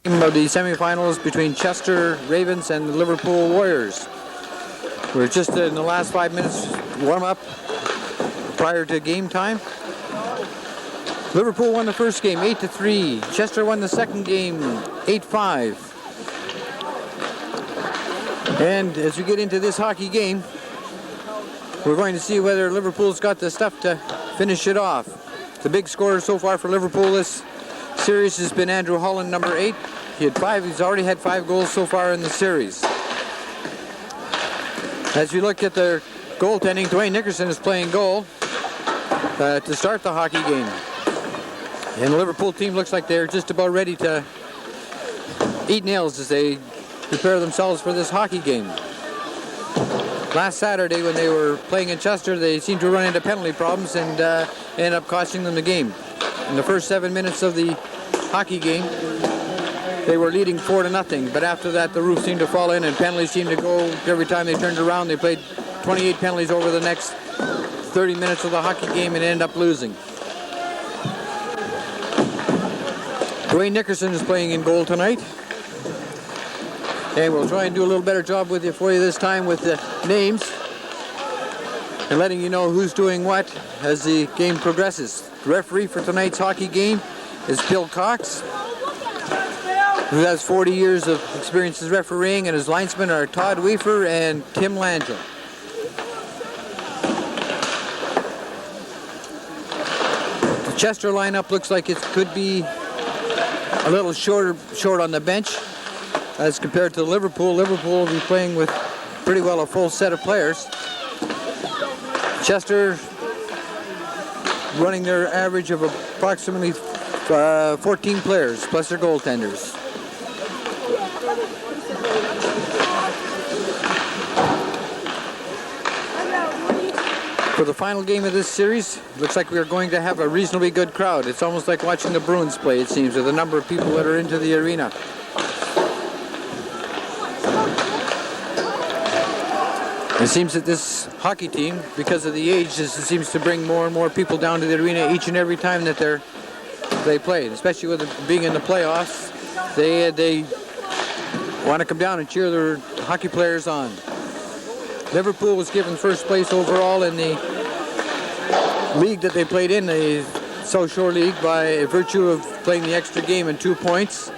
Of the semifinals between Chester Ravens and the Liverpool Warriors. We're just in the last 5 minutes warm up prior to game time. Liverpool won the first game 8-3. Chester won the second game 8-5. And as we get into this hockey game, we're going to see whether Liverpool's got the stuff to finish it off. The big scorer so far for Liverpool this series has been Andrew Holland, number 8. He's already had 5 goals so far in the series. As we look at their goaltending, Dwayne Nickerson is playing goal to start the hockey game. And the Liverpool team looks like they're just about ready to eat nails as they prepare themselves for this hockey game. Last Saturday when they were playing in Chester, they seemed to run into penalty problems and ended up costing them the game. In the first 7 minutes of the hockey game, they were leading 4-0, but after that the roof seemed to fall in and penalties seemed to go every time they turned around. They played 28 penalties over the next 30 minutes of the hockey game and ended up losing. Dwayne Nickerson is playing in goal tonight. And we'll try and do a little better job for you this time with the names and letting you know who's doing what as the game progresses. The referee for tonight's hockey game is Bill Cox, who has 40 years of experience as refereeing, and his linesmen are Todd Weaver and Tim Langell. The Chester lineup looks like it could be a little short on the bench as compared to Liverpool. Liverpool will be playing with pretty well a full set of players. Chester running their average of approximately 14 players plus their goaltenders. For the final game of this series, looks like we are going to have a reasonably good crowd. It's almost like watching the Bruins play, it seems, with the number of people that are into the arena. It seems that this hockey team, because of the age, seems to bring more and more people down to the arena each and every time that they play. Especially with it being in the playoffs, they want to come down and cheer their hockey players on. Liverpool was given first place overall in the league that they played in, the South Shore League, by virtue of playing the extra game and 2 points,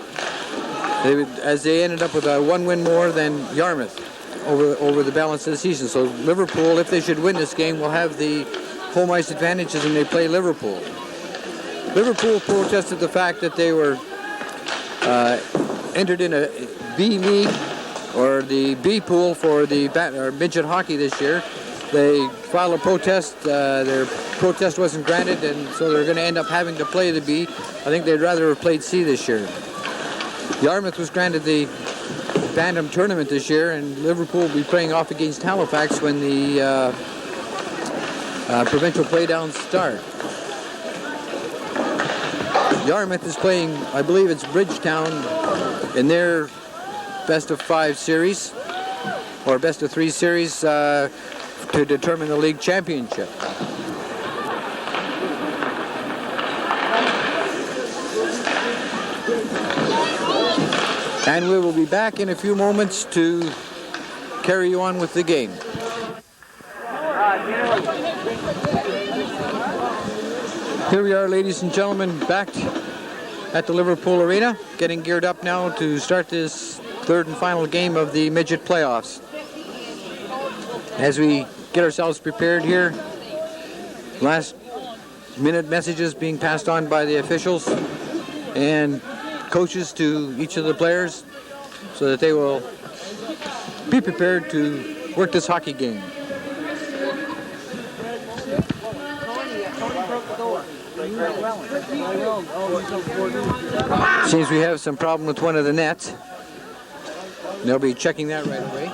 as they ended up with a 1 win more than Yarmouth over the balance of the season. So Liverpool, if they should win this game, will have the home ice advantages when they play Liverpool. Liverpool protested the fact that they were entered in a B league, or the B pool for the midget hockey this year. They filed a protest. Their protest wasn't granted, and so they're going to end up having to play the B. I think they'd rather have played C this year. Yarmouth was granted the Bantam tournament this year, and Liverpool will be playing off against Halifax when the provincial playdowns start. Yarmouth is playing, I believe it's Bridgetown, in their best of 5 series, or best of 3 series, to determine the league championship. And we will be back in a few moments to carry you on with the game. Here we are, ladies and gentlemen, back at the Liverpool Arena, getting geared up now to start this third and final game of the midget playoffs. As we get ourselves prepared here, last minute messages being passed on by the officials and coaches to each of the players so that they will be prepared to work this hockey game. Seems we have some problem with one of the nets. They'll be checking that right away.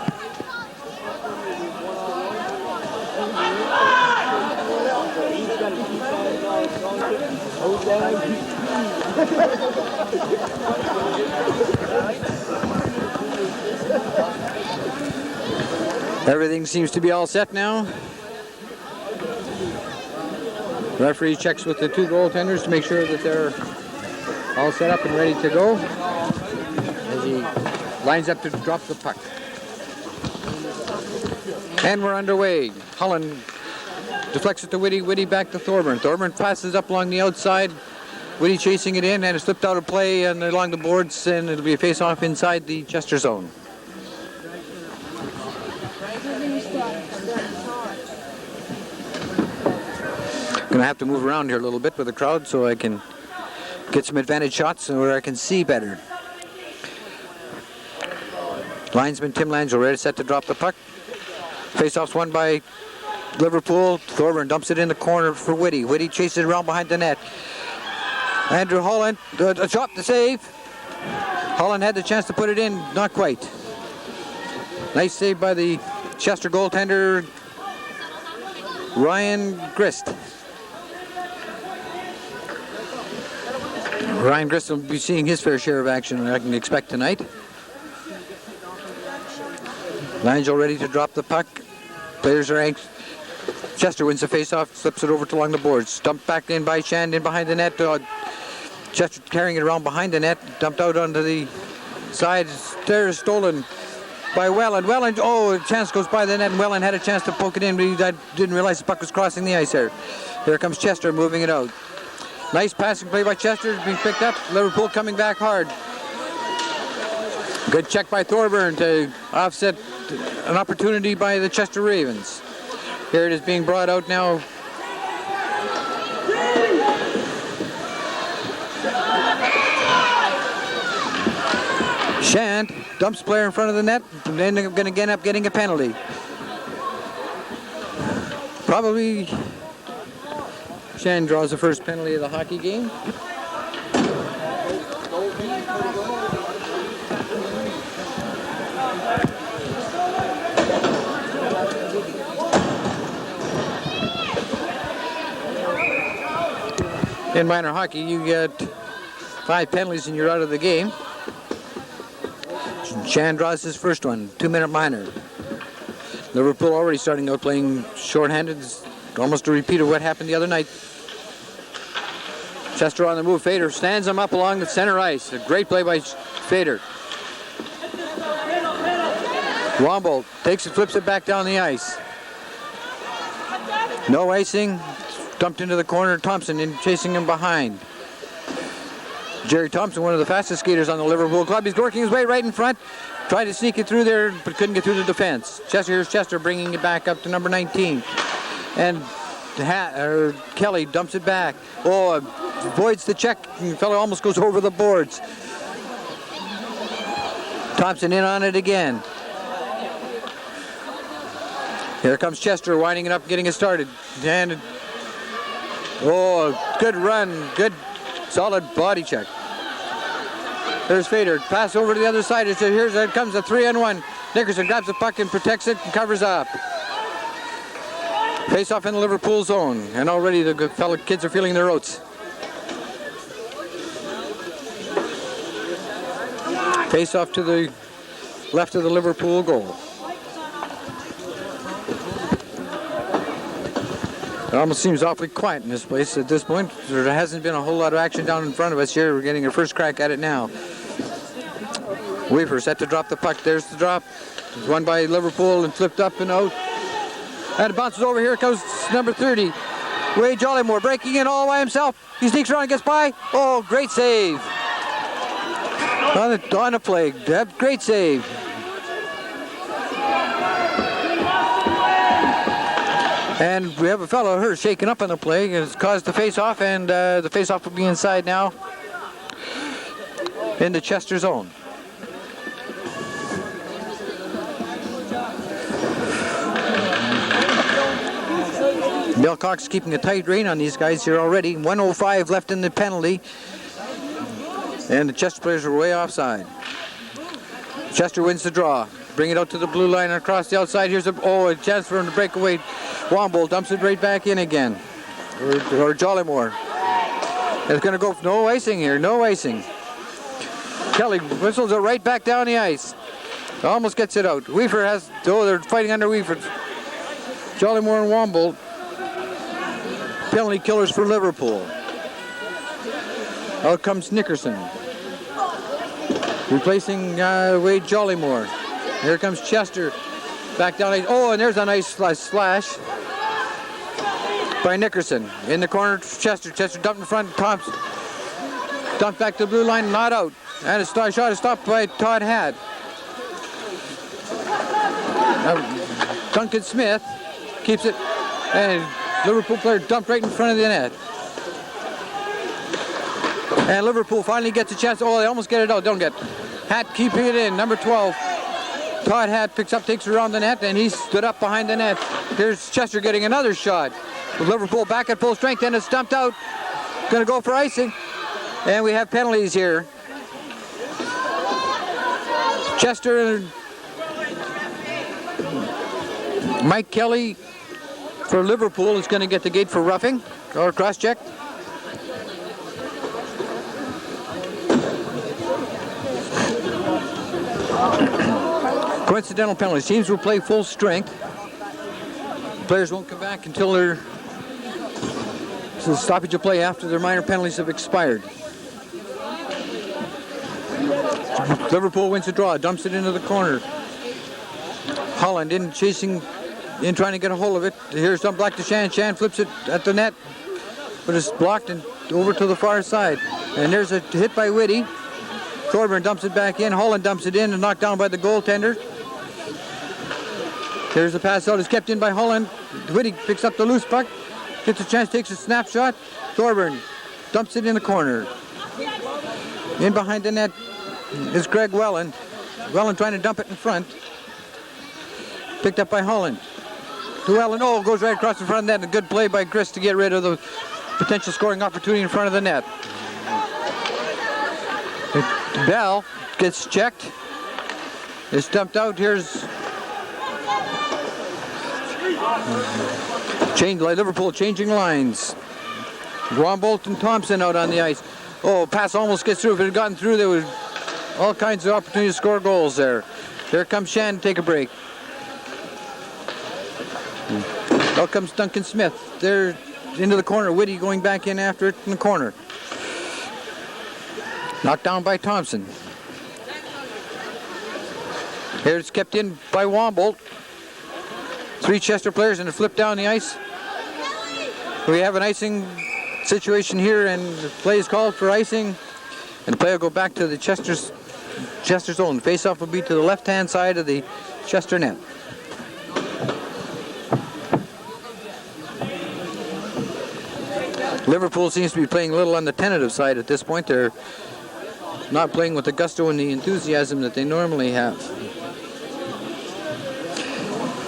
Everything seems to be all set now. Referee checks with the 2 goaltenders to make sure that they're all set up and ready to go. lines up to drop the puck. And we're underway. Holland deflects it to Whitty. Whitty back to Thorburn. Thorburn passes up along the outside. Whitty chasing it in, and it slipped out of play and along the boards, and it'll be a face-off inside the Chester zone. Gonna have to move around here a little bit with the crowd so I can get some advantage shots where I can see better. Linesman Tim Langell ready set to drop the puck. Face-off's won by Liverpool. Thorburn dumps it in the corner for Whitty. Whitty chases it around behind the net. Andrew Holland, a shot to save. Holland had the chance to put it in, not quite. Nice save by the Chester goaltender, Ryan Grist. Ryan Grist will be seeing his fair share of action, I can expect tonight. Langell ready to drop the puck. Players are anxious. Chester wins the face-off, slips it over to along the boards. Dumped back in by Shand in behind the net. Chester carrying it around behind the net. Dumped out onto the side. There, stolen by Welland. Welland, a chance goes by the net, and Welland had a chance to poke it in, but I didn't realize the puck was crossing the ice there. Here comes Chester moving it out. Nice passing play by Chester, being picked up. Liverpool coming back hard. Good check by Thorburn to offset an opportunity by the Chester Ravens. Here it is being brought out now. Shand dumps player in front of the net, and then they're going to end up getting a penalty. Probably Shand draws the first penalty of the hockey game. In minor hockey, you get 5 penalties and you're out of the game. Shand draws his first one, 2-minute minor. Liverpool already starting out playing shorthanded, almost a repeat of what happened the other night. Chester on the move. Fader stands him up along the center ice. A great play by Fader. Womble takes it, flips it back down the ice. No icing. Dumped into the corner. Thompson in chasing him behind. Jerry Thompson, one of the fastest skaters on the Liverpool club. He's working his way right in front. Tried to sneak it through there, but couldn't get through the defense. Here's Chester bringing it back up to number 19. And Kelly dumps it back. Avoids the check. The fellow almost goes over the boards. Thompson in on it again. Here comes Chester winding it up, getting it started. And good run, good solid body check. There's Fader. Pass over to the other side. Here comes a 3-on-1. Nickerson grabs the puck and protects it and covers up. Face off in the Liverpool zone. And already the fellow kids are feeling their oats. Face off to the left of the Liverpool goal. It almost seems awfully quiet in this place at this point. There hasn't been a whole lot of action down in front of us here. We're getting our first crack at it now. Weaver set to drop the puck. There's the drop. It's won by Liverpool and flipped up and out. And it bounces over. Here comes number 30. Wade Jollymore breaking in all by himself. He sneaks around and gets by. Oh, great save. On a play. Great save. And we have a fellow here shaken up on the play. It's caused the face-off, and the face-off will be inside now in the Chester zone. Bill Cox keeping a tight rein on these guys here already. 1:05 left in the penalty. And the Chester players are way offside. Chester wins the draw. Bring it out to the blue line and across the outside. Here's a chance for him to break away. Womble dumps it right back in again. Or Jollymore. It's going to go, no icing here, no icing. Kelly whistles it right back down the ice. Almost gets it out. Weaver has, they're fighting under Weaver. Jollymore and Womble. Penalty killers for Liverpool. Out comes Nickerson. replacing Wade Jollymore. Here comes Chester. Back down. Oh, and there's a nice slash by Nickerson. In the corner, Chester. Chester dumped in front. Thompson dumped back to the blue line, not out. And a shot is stopped by Todd Hadd. Duncan Smith keeps it, and Liverpool player dumped right in front of the net. And Liverpool finally gets a chance. Oh, they almost get it out. Don't get. Hatt keeping it in. Number 12. Todd Hatt picks up, takes it around the net, and he stood up behind the net. Here's Chester getting another shot. With Liverpool back at full strength, and it's dumped out. Going to go for icing. And we have penalties here. Chester and Mike Kelly for Liverpool is going to get the gate for roughing or cross-check. Coincidental penalties. Teams will play full strength. Players won't come back until their stoppage of play after their minor penalties have expired. Liverpool wins the draw, dumps it into the corner. Holland in chasing, in trying to get a hold of it. Here's some black to Shan. Shan flips it at the net, but it's blocked and over to the far side. And there's a hit by Whitty. Thorburn dumps it back in. Holland dumps it in and knocked down by the goaltender. There's the pass out. It's kept in by Holland. Whitty picks up the loose puck. Gets a chance, takes a snapshot. Thorburn dumps it in the corner. In behind the net is Greg Welland. Welland trying to dump it in front. Picked up by Holland. To Welland. Oh, goes right across the front of the net. A good play by Grist to get rid of the potential scoring opportunity in front of the net. Bell gets checked. It's dumped out. Here's Liverpool changing lines. Wombolt and Thompson out on the ice. Oh, pass almost gets through. If it had gotten through, there was all kinds of opportunities to score goals there. Here comes Shan to take a break. Out comes Duncan Smith. There into the corner. Whitty going back in after it in the corner. Knocked down by Thompson. Here it's kept in by Wombolt. 3 Chester players and a flip down the ice. We have an icing situation here, and the play is called for icing. And the play will go back to the Chester's zone. Face-off will be to the left-hand side of the Chester net. Liverpool seems to be playing a little on the tentative side at this point. They're not playing with the gusto and the enthusiasm that they normally have.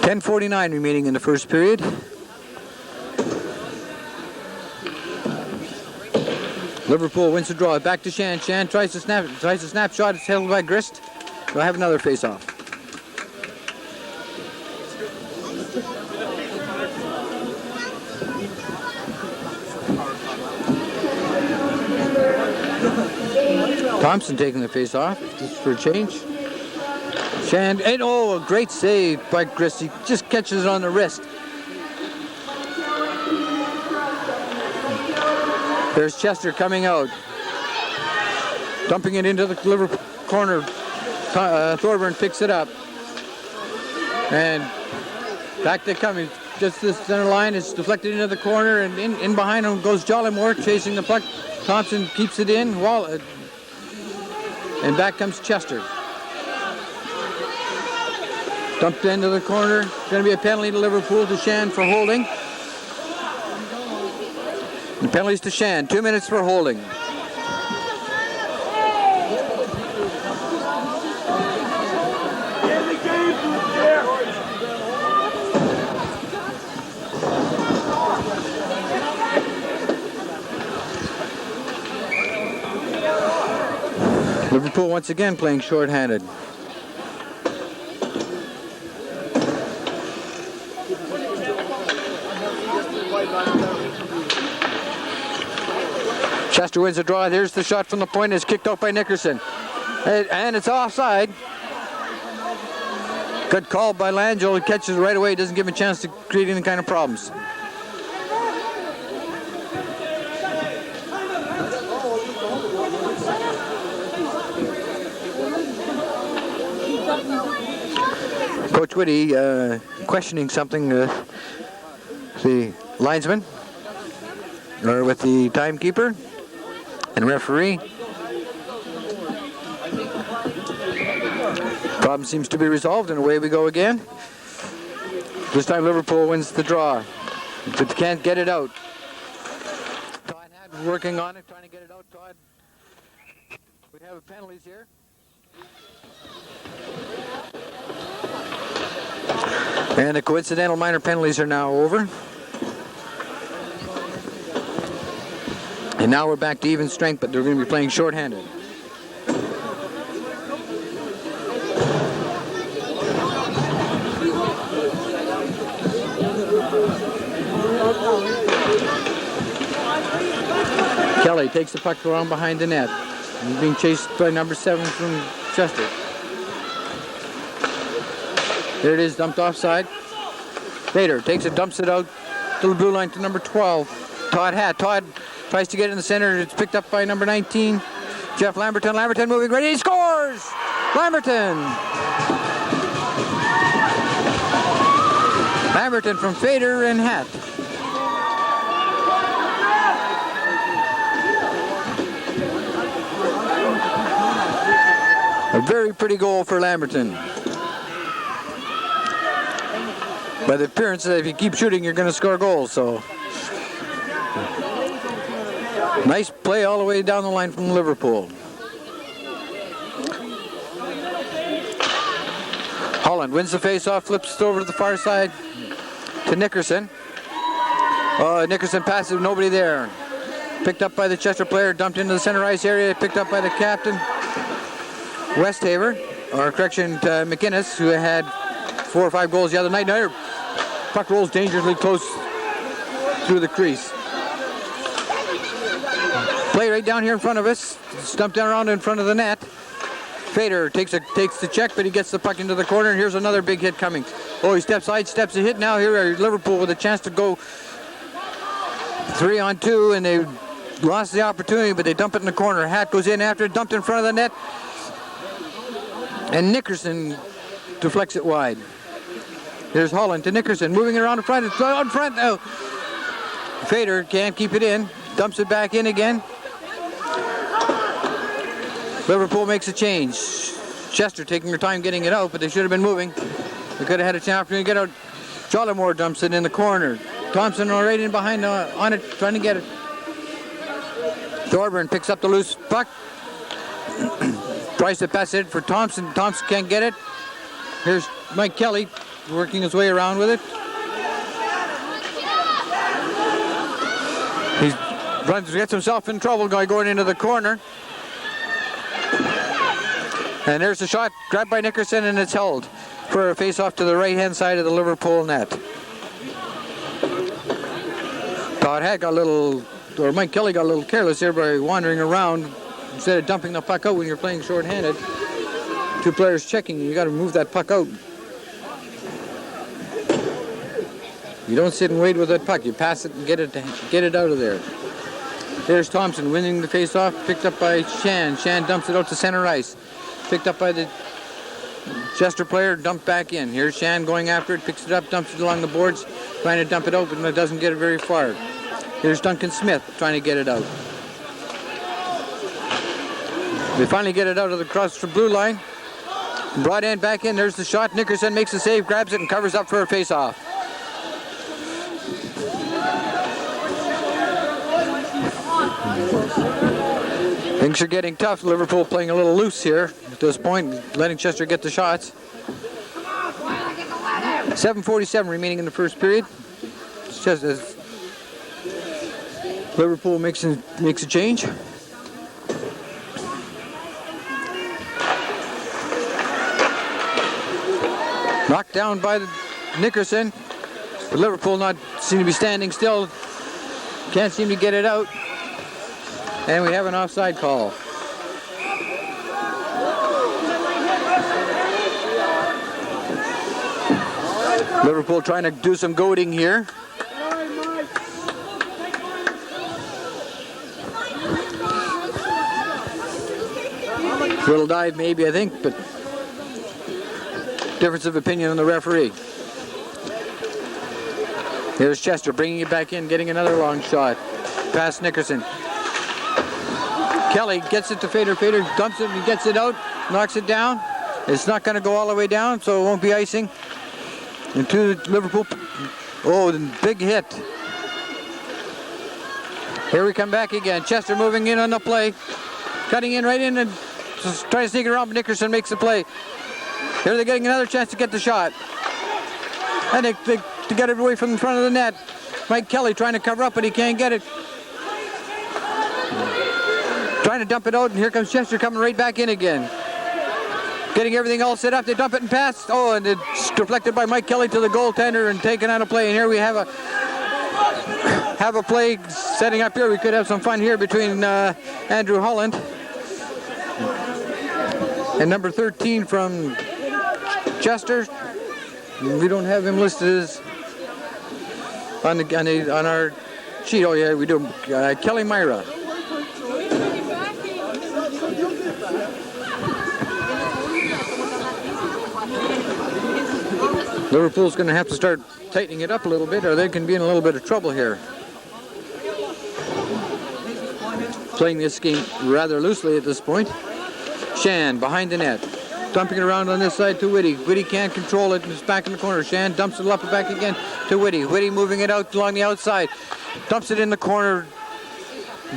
10:49 remaining in the first period. Liverpool wins the draw. Back to Shan. Shan tries a snapshot. It's held by Grist. We'll have another face-off. Thompson taking the face-off just for a change. Shan, and oh, a great save by Grist. He just catches it on the wrist. There's Chester coming out. Dumping it into the Liverpool corner. Thorburn picks it up. And back they come. Just the center line is deflected into the corner, and in behind him goes Jollymore chasing the puck. Thompson keeps it in. And back comes Chester. Dumped into the corner. Going to be a penalty to Liverpool to Shan for holding. The penalties to Shan. 2 minutes for holding. Liverpool once again playing short-handed. Chester wins the draw. Here's the shot from the point. It's kicked out by Nickerson. And it's offside. Good call by Langell. He catches it right away. Doesn't give him a chance to create any kind of problems. Coach Whitty questioning something the linesman or with the timekeeper and referee. Problem seems to be resolved, and away we go again. This time Liverpool wins the draw, but can't get it out. Todd had working on it, trying to get it out. Todd, we have penalties here. And the coincidental minor penalties are now over. And now we're back to even strength, but they're going to be playing shorthanded. Kelly takes the puck around behind the net. He's being chased by number 7 from Chester. There it is, dumped offside. Bader takes it, dumps it out to the blue line to number 12. Todd tries to get in the center. It's picked up by number 19, Jeff Lamberton. Lamberton moving ready. He scores! Lamberton! Lamberton from Fader and Hat. A very pretty goal for Lamberton. By the appearance that if you keep shooting, you're going to score goals. So nice play all the way down the line from Liverpool. Holland wins the face-off, flips it over to the far side to Nickerson. Nickerson passes, nobody there. Picked up by the Chester player, dumped into the center ice area, picked up by the captain, Westhaver, or correction, McInnes, who had 4 or 5 goals the other night. Now, puck rolls dangerously close through the crease. Play right down here in front of us. Stumped down around in front of the net. Fader takes the check, but he gets the puck into the corner, and here's another big hit coming. He steps a hit now. Here are Liverpool with a chance to go 3-on-2, and they lost the opportunity, but they dump it in the corner. Hat goes in after it, dumped in front of the net, and Nickerson deflects it wide. Here's Holland to Nickerson, moving it around in front. It's out in front now. Fader can't keep it in, dumps it back in again. Liverpool makes a change. Chester taking their time getting it out, but they should have been moving. They could have had a chance to get out. Jollimore dumps it in the corner. Thompson right in behind on it, trying to get it. Thorburn picks up the loose puck. Tries to pass it for Thompson. Thompson can't get it. Here's Mike Kelly working his way around with it. He gets himself in trouble going into the corner. And there's the shot, grabbed by Nickerson, and it's held for a face-off to the right-hand side of the Liverpool net. Mike Kelly got a little careless there by wandering around instead of dumping the puck out when you're playing short-handed. 2 players checking, you got to move that puck out. You don't sit and wait with that puck. You pass it and get it out of there. There's Thompson winning the face-off, picked up by Shan. Shan dumps it out to center ice. Picked up by the Chester player, dumped back in. Here's Shan going after it, picks it up, dumps it along the boards, trying to dump it out, but it doesn't get it very far. Here's Duncan Smith trying to get it out. They finally get it out of the cross the blue line. Brought in, back in, there's the shot. Nickerson makes the save, grabs it, and covers up for a face-off. Things are getting tough. Liverpool playing a little loose here at this point, letting Chester get the shots. 7:47 remaining in the first period. It's just as Liverpool makes a change. Knocked down by Nickerson. But Liverpool not seem to be standing still. Can't seem to get it out. And we have an offside call. Liverpool trying to do some goading here. Little dive maybe, I think, but difference of opinion on the referee. Here's Chester bringing it back in, getting another long shot. Past Nickerson. Kelly gets it to Fader. Fader dumps it and gets it out, knocks it down. It's not going to go all the way down, so it won't be icing. Into Liverpool. Oh, big hit. Here we come back again. Chester moving in on the play. Cutting in right in and trying to sneak it around, but Nickerson makes the play. Here they're getting another chance to get the shot. And they get it away from the front of the net. Mike Kelly trying to cover up, but he can't get it. Trying to dump it out, and here comes Chester coming right back in again. Getting everything all set up. They dump it and pass. Oh, and it's deflected by Mike Kelly to the goaltender and taken out of play. And here we have a play setting up here. We could have some fun here between Andrew Holland and number 13 from Chester. We don't have him listed as on our sheet. Oh yeah, we do. Kelly Myra. Liverpool's going to have to start tightening it up a little bit, or they can be in a little bit of trouble here. Playing this game rather loosely at this point. Shan behind the net. Dumping it around on this side to Whitty. Whitty can't control it. It's back in the corner. Shan dumps it up and back again to Whitty. Whitty moving it out along the outside. Dumps it in the corner.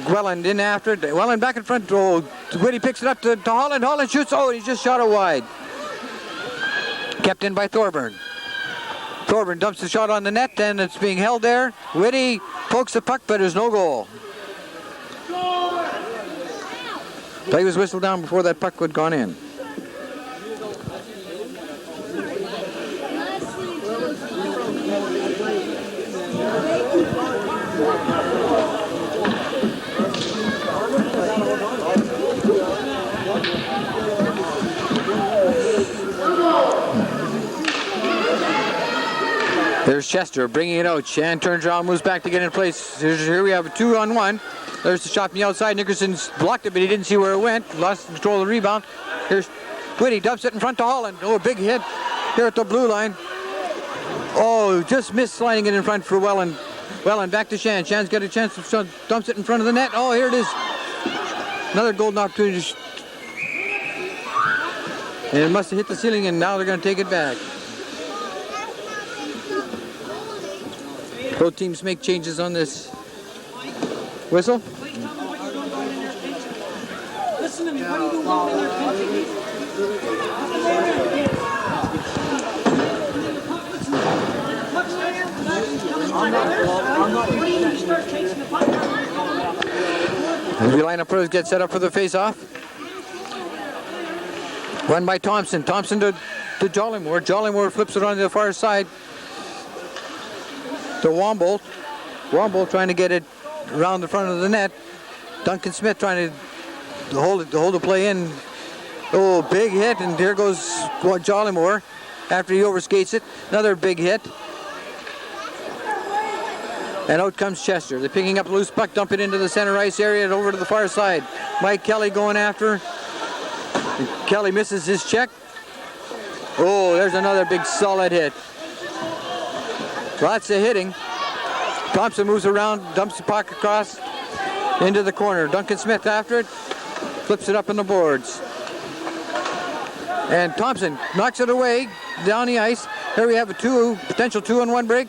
Welland in after it. Welland back in front. Oh, Whitty picks it up to Holland. Holland shoots. Oh, he just shot it wide. Kept in by Thorburn. Thorburn dumps the shot on the net, and it's being held there. Whitty pokes the puck, but there's no goal. Play was whistled down before that puck had gone in. There's Chester bringing it out. Shan turns around, moves back to get in place. Here we have a 2-on-1. There's the shot from the outside. Nickerson's blocked it, but he didn't see where it went. Lost control of the rebound. Here's Whitty, dumps it in front to Holland. Oh, big hit here at the blue line. Oh, just missed sliding it in front for Welland. Welland back to Shan. Shan's got a chance to dumps it in front of the net. Oh, here it is. Another golden opportunity. And it must have hit the ceiling, and now they're going to take it back. Both teams make changes on this whistle. Listen to me. What are you doing over there? As we line up, get set up for the face-off. Run by Thompson. Thompson to Jollymore. Jollymore flips it on the far side to Wombold. Wombold trying to get it around the front of the net. Duncan Smith trying to hold the play in. Oh, big hit, and here goes Jollymore after he overskates it. Another big hit. And out comes Chester. They're picking up a loose puck, dump it into the center ice area and over to the far side. Mike Kelly going after. Kelly misses his check. Oh, there's another big solid hit. Lots of hitting. Thompson moves around, dumps the puck across into the corner. Duncan Smith after it, flips it up on the boards. And Thompson knocks it away down the ice. Here we have a potential 2-on-1 break.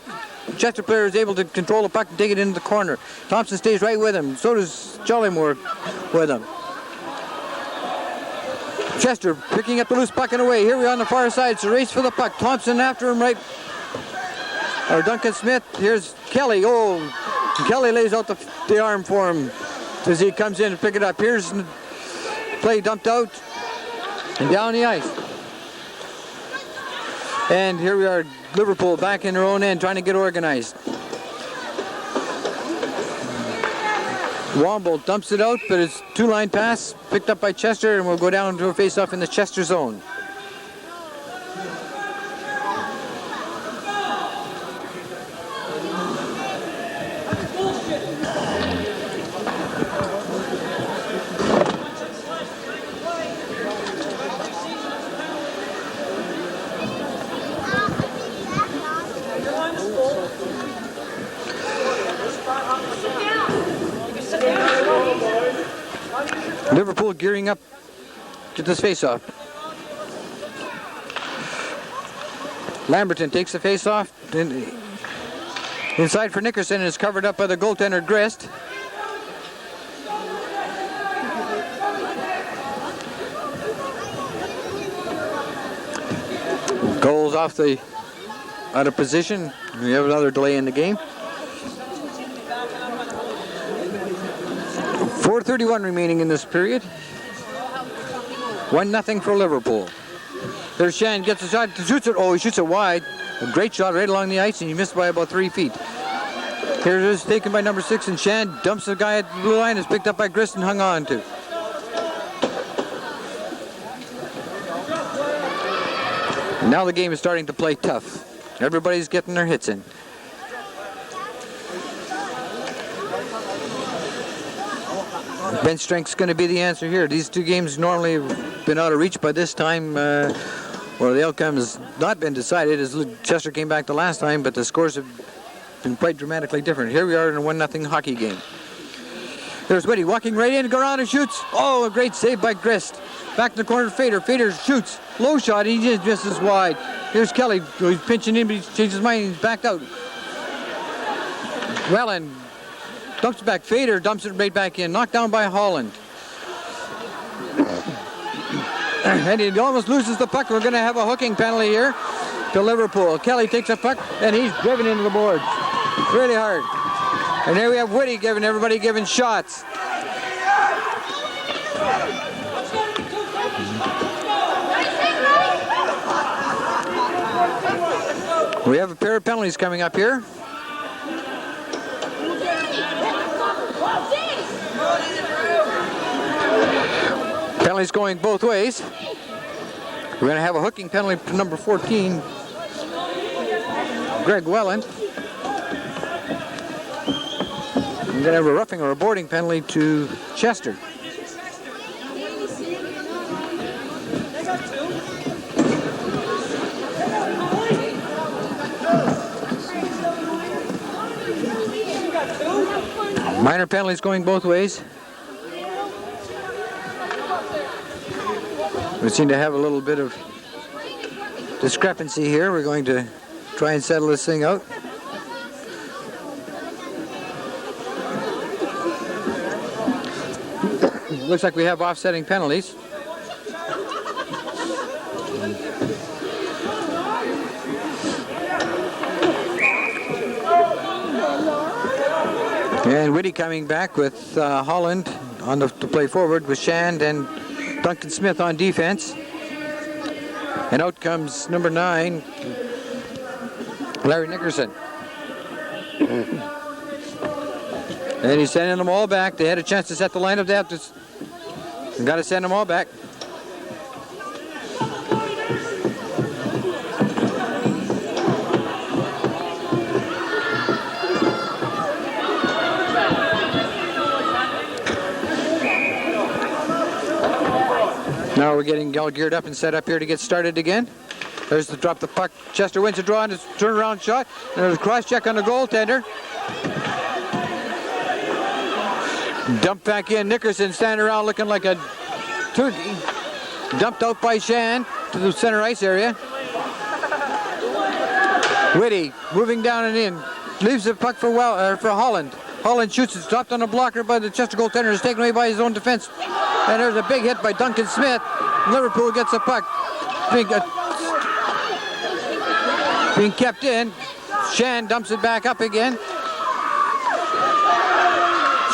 Chester player is able to control the puck and take it into the corner. Thompson stays right with him. So does Jollymore with him. Chester picking up the loose puck and away. Here we are on the far side. It's a race for the puck. Thompson after him right. Or Duncan Smith. Here's Kelly. Oh, Kelly lays out the arm for him as he comes in and pick it up. Here's the play dumped out and down the ice. And here we are, Liverpool back in their own end trying to get organized. Wombold dumps it out, but it's two-line pass picked up by Chester, and we'll go down to a face-off in the Chester zone. Liverpool gearing up to this face-off. Lamberton takes the face-off. Inside for Nickerson, and is covered up by the goaltender Grist. Goals out of position. We have another delay in the game. 4:31 remaining in this period. 1-0 for Liverpool. There's Shan, gets a shot, shoots it. Oh, he shoots it wide. A great shot right along the ice, and he missed by about 3 feet. Here it is, taken by number 6, and Shan dumps the guy at the blue line. Is picked up by Grist and hung on to. And now the game is starting to play tough. Everybody's getting their hits in. Bench strength's going to be the answer here. These two games normally have been out of reach by this time. Well, the outcome has not been decided as Chester came back the last time, but the scores have been quite dramatically different. Here we are in a 1-0 hockey game. There's Whitty walking right in, go around and shoots. Oh, a great save by Grist. Back in the corner, Fader. Fader shoots. Low shot, he just misses wide. Here's Kelly, he's pinching in, but he changes his mind, he's backed out. Wellen dumps it back. Fader dumps it right back in. Knocked down by Holland. And he almost loses the puck. We're going to have a hooking penalty here to Liverpool. Kelly takes a puck, and he's driven into the boards. Really hard. And there we have Whitty everybody giving shots. We have a pair of penalties coming up here. Penalties going both ways. We're going to have a hooking penalty to number 14, Greg Welland. We're going to have a roughing or a boarding penalty to Chester. Minor penalties going both ways. We seem to have a little bit of discrepancy here. We're going to try and settle this thing out. Looks like we have offsetting penalties. And Whitty coming back with Holland on to play forward with Shand and Duncan Smith on defense. And out comes number 9, Larry Nickerson. And he's sending them all back. They had a chance to set the lineup. They have to got to send them all back. Now we're getting all geared up and set up here to get started again. There's the drop the puck. Chester wins a draw and it's a turnaround shot. And there's a cross check on the goaltender. Dumped back in. Nickerson standing around looking like a turkey. Dumped out by Shan to the center ice area. Whitty moving down and in. Leaves the puck for Holland. Holland shoots. It's dropped on a blocker by the Chester goaltender. It's taken away by his own defense. And there's a big hit by Duncan Smith. Liverpool gets the puck. Being kept in. Shan dumps it back up again.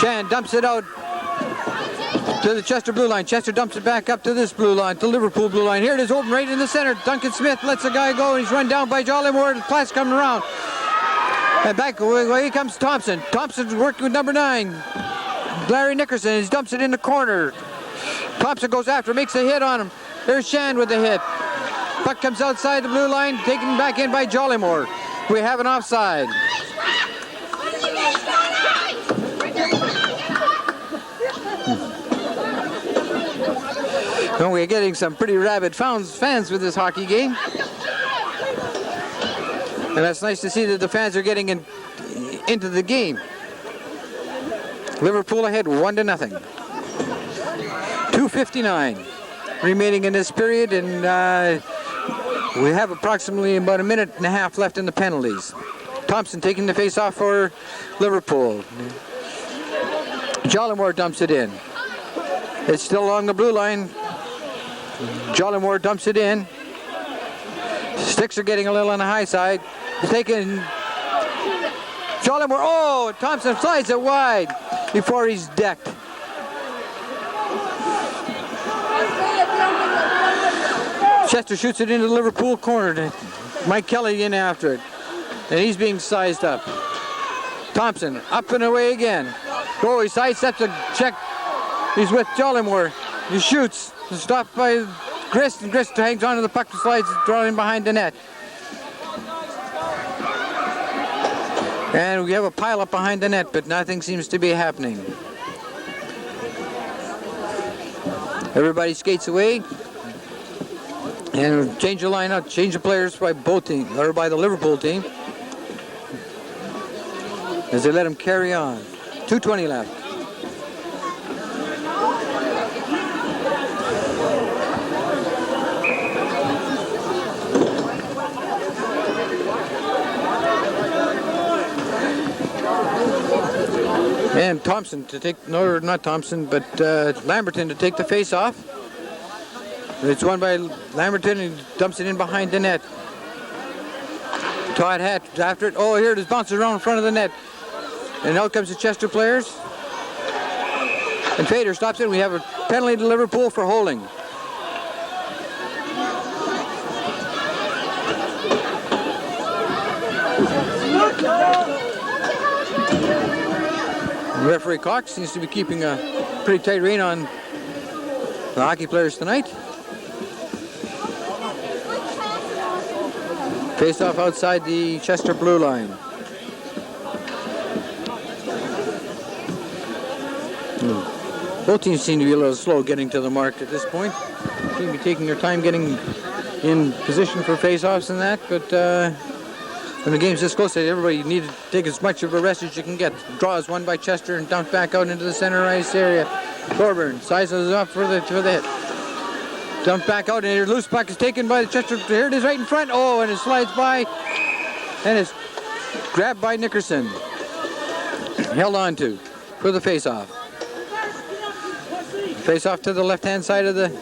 Shan dumps it out to the Chester blue line. Chester dumps it back up to this blue line, to Liverpool blue line. Here it is, open right in the center. Duncan Smith lets the guy go. He's run down by Jollymore. Platt's coming around. And back away comes Thompson. Thompson's working with number 9. Larry Nickerson. He dumps it in the corner. Thompson goes after, makes a hit on him. There's Shand with the hit. Puck comes outside the blue line, taken back in by Jollymore. We have an offside. Well, we're getting some pretty rabid fans with this hockey game. And that's nice to see that the fans are getting into the game. Liverpool ahead 1-0. 2:59 remaining in this period, and we have approximately about a minute and a half left in the penalties. Thompson taking the face-off for Liverpool. Jollymore dumps it in. It's still along the blue line. Jollymore dumps it in. Sticks are getting a little on the high side. He's taking Jollymore. Oh, Thompson slides it wide before he's decked. Chester shoots it into the Liverpool corner. Mike Kelly in after it. And he's being sized up. Thompson up and away again. Oh, he sidesteps a check. He's with Jollymore. He shoots. He's stopped by Grist, and Grist hangs onto the puck and slides, drawn in behind the net. And we have a pile up behind the net, but nothing seems to be happening. Everybody skates away. And change the lineup, change the players by both teams, or by the Liverpool team, as they let them carry on. 2:20 left. And Thompson to take, no, not Thompson, but Lamberton to take the face off. It's won by Lamberton, and dumps it in behind the net. Todd Hatch after it. Oh, here it is, bounces around in front of the net. And out comes the Chester players. And Fader stops it. We have a penalty to Liverpool for holding. Referee Cox seems to be keeping a pretty tight rein on the hockey players tonight. Face off outside the Chester blue line. Both teams seem to be a little slow getting to the mark at this point. Seem to be taking their time getting in position for face-offs and that, but when the game's this close, everybody needs to take as much of a rest as you can get. Draws one by Chester and dumped back out into the center ice area. Thorburn sizes up for the hit. Dumped back out, and your loose puck is taken by the Chester. Here it is right in front. Oh, and it slides by, and it's grabbed by Nickerson. Held on to for the face-off. Face-off to the left-hand side of the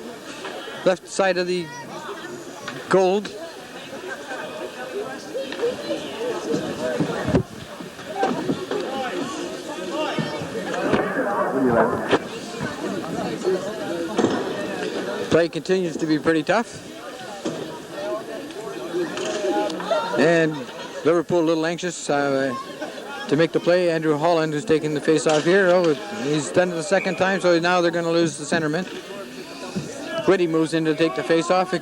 gold. Play continues to be pretty tough. And Liverpool a little anxious to make the play. Andrew Holland, who's taking the face-off here. Oh, he's done it the second time, so now they're going to lose the centerman. Whitty moves in to take the face-off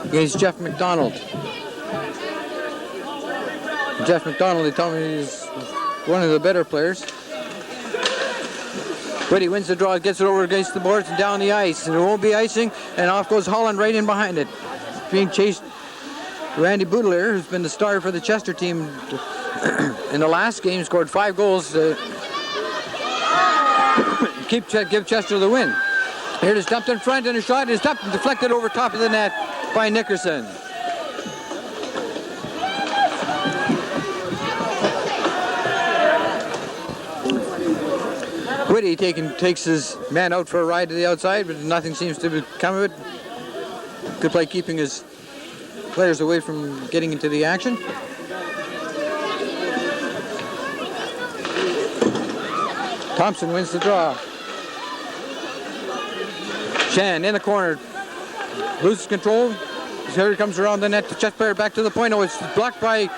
against Jeff McDonald. Jeff McDonald, they told me, he's one of the better players. Whitty wins the draw, gets it over against the boards and down the ice. And there won't be icing, and off goes Holland right in behind it. Being chased, Randy Boudelier, who's been the star for the Chester team in the last game, scored 5 goals to give Chester the win. Here it is dumped in front, and a shot is dumped and deflected over top of the net by Nickerson. Whitty takes his man out for a ride to the outside, but nothing seems to come of it. Good play keeping his players away from getting into the action. Thompson wins the draw. Shan in the corner. Loses control. Here he comes around the net. The chest player back to the point. Oh, it's blocked by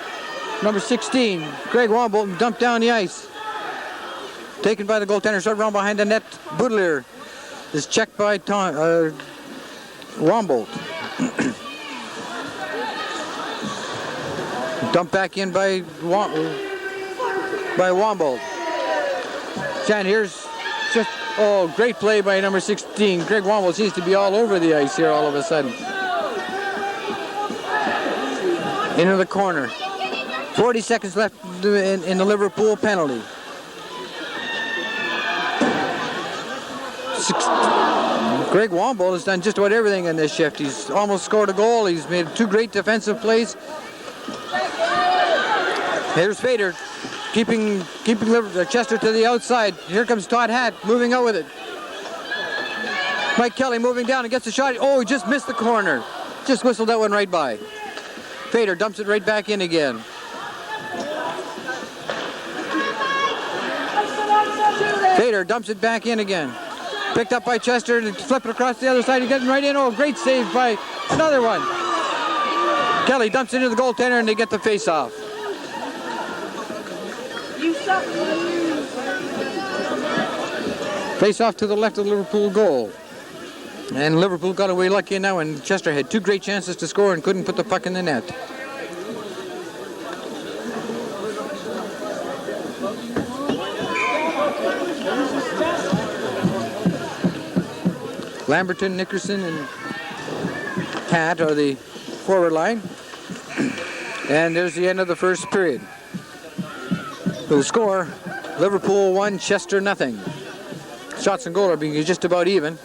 number 16, Greg Wombolt, and dumped down the ice. Taken by the goaltender, shot around behind the net. Boudelier is checked by Wombolt. Dumped back in by Wombolt. Shan, here's just, oh, great play by number 16. Greg Wombolt seems to be all over the ice here all of a sudden. Into the corner. 40 seconds left in the Liverpool penalty. Greg Womble has done just about everything in this shift. He's almost scored a goal. He's made 2 great defensive plays. Here's Fader, keeping Chester to the outside. Here comes Todd Hatt, moving out with it. Mike Kelly moving down and gets a shot. Oh, he just missed the corner. Just whistled that one right by. Fader dumps it right back in again. Fader dumps it back in again. Picked up by Chester and flip it across the other side. He's getting right in. Oh, great save by another one. Kelly dumps it into the goaltender and they get the face-off. Face-off to the left of the Liverpool goal. And Liverpool got away lucky in that one. Chester had 2 great chances to score and couldn't put the puck in the net. Lamberton, Nickerson, and Pat are the forward line. And there's the end of the first period. The score, Liverpool 1, Chester nothing. Shots and goal are being just about even.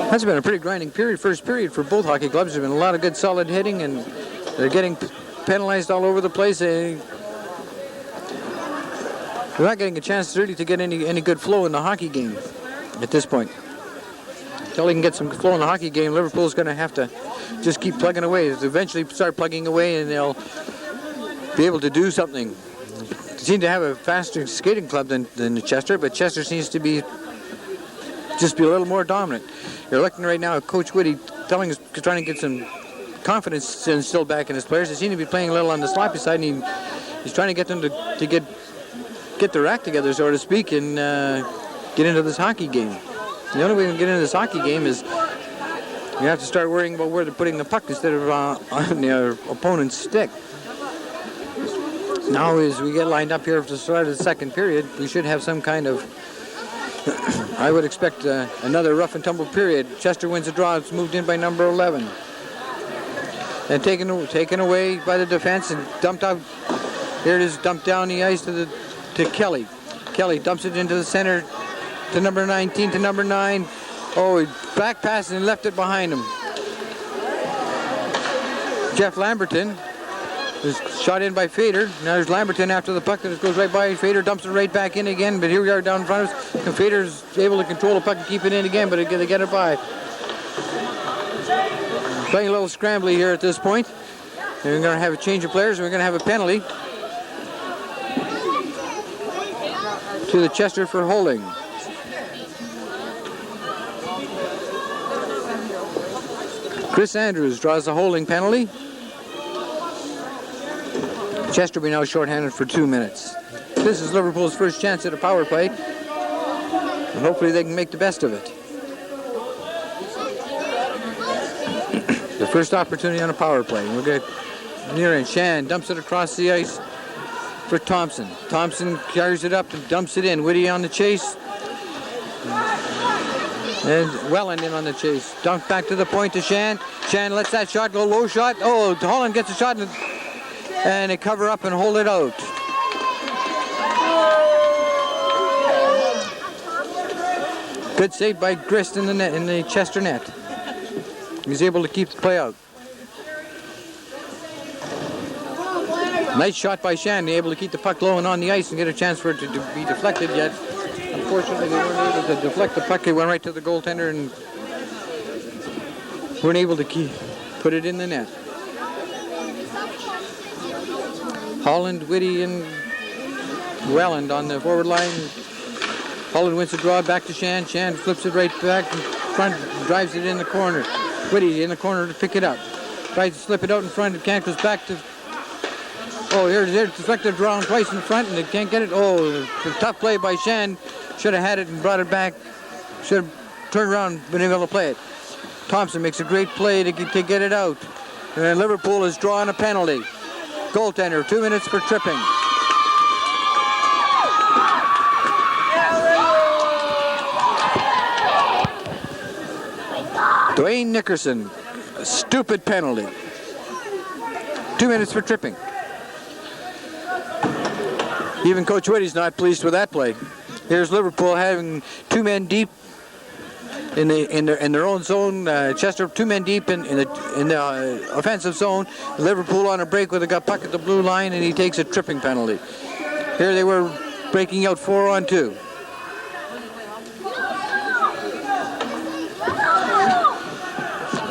That's been a pretty grinding period, first period for both hockey clubs. There's been a lot of good solid hitting and they're getting penalized all over the place. They're not getting a chance really to get any good flow in the hockey game at this point. Until they can get some flow in the hockey game, Liverpool's going to have to just keep plugging away. They'll eventually start plugging away and they'll be able to do something. They seem to have a faster skating club than Chester, but Chester seems to be a little more dominant. You're looking right now at Coach Whitty trying to get some confidence instilled back in his players. They seem to be playing a little on the sloppy side, and he's trying to get them to get their act together, so to speak, and get into this hockey game. The only way we can get into this hockey game is you have to start worrying about where they're putting the puck instead of on the opponent's stick. Now, as we get lined up here for the start of the second period, we should have some kind of I would expect another rough and tumble period. Chester wins the draw. It's moved in by number 11. And taken away by the defense and dumped out. Here it is, dumped down the ice to Kelly. Kelly dumps it into the center to number 19 to number 9. Oh, he back passed and left it behind him. Jeff Lamberton is shot in by Fader. Now there's Lamberton after the puck, and it goes right by. Fader dumps it right back in again, but here we are down in front of us. And Fader's able to control the puck and keep it in again, but they get it by. Playing a little scrambly here at this point. And we're going to have a change of players, and we're going to have a penalty to the Chester for holding. Chris Andrews draws the holding penalty. Chester will be now shorthanded for 2 minutes. This is Liverpool's first chance at a power play, and hopefully they can make the best of it. The first opportunity on a power play. We'll get near in. Shan dumps it across the ice for Thompson. Thompson carries it up and dumps it in. Whitty on the chase. And Welland in on the chase. Dumped back to the point to Shan. Shan lets that shot go, low shot. Oh, Holland gets a shot and they cover up and hold it out. Good save by Grist in the net, in the Chester net. He's able to keep the play out. Nice shot by Shan, able to keep the puck low and on the ice and get a chance for it to be deflected, yet unfortunately they weren't able to deflect the puck. It went right to the goaltender and weren't able to put it in the net. Holland, Whitty, and Welland on the forward line. Holland wins the draw back to Shan. Shan flips it right back in front, drives it in the corner. Whitty in the corner to pick it up. Tries to slip it out in front. It can't, goes back to... Oh, here's deflected draw twice in front and they can't get it. Oh, the tough play by Shan. Should have had it and brought it back. Should have turned around and been able to play it. Thompson makes a great play to get it out. And Liverpool is drawing a penalty. Goaltender, 2 minutes for tripping. Dwayne Nickerson, a stupid penalty. 2 minutes for tripping. Even Coach Whitty's not pleased with that play. Here's Liverpool having 2 men deep in their own zone. Chester 2 men deep in the offensive zone. Liverpool on a break with a puck at the blue line, and he takes a tripping penalty. Here they were breaking out 4-on-2.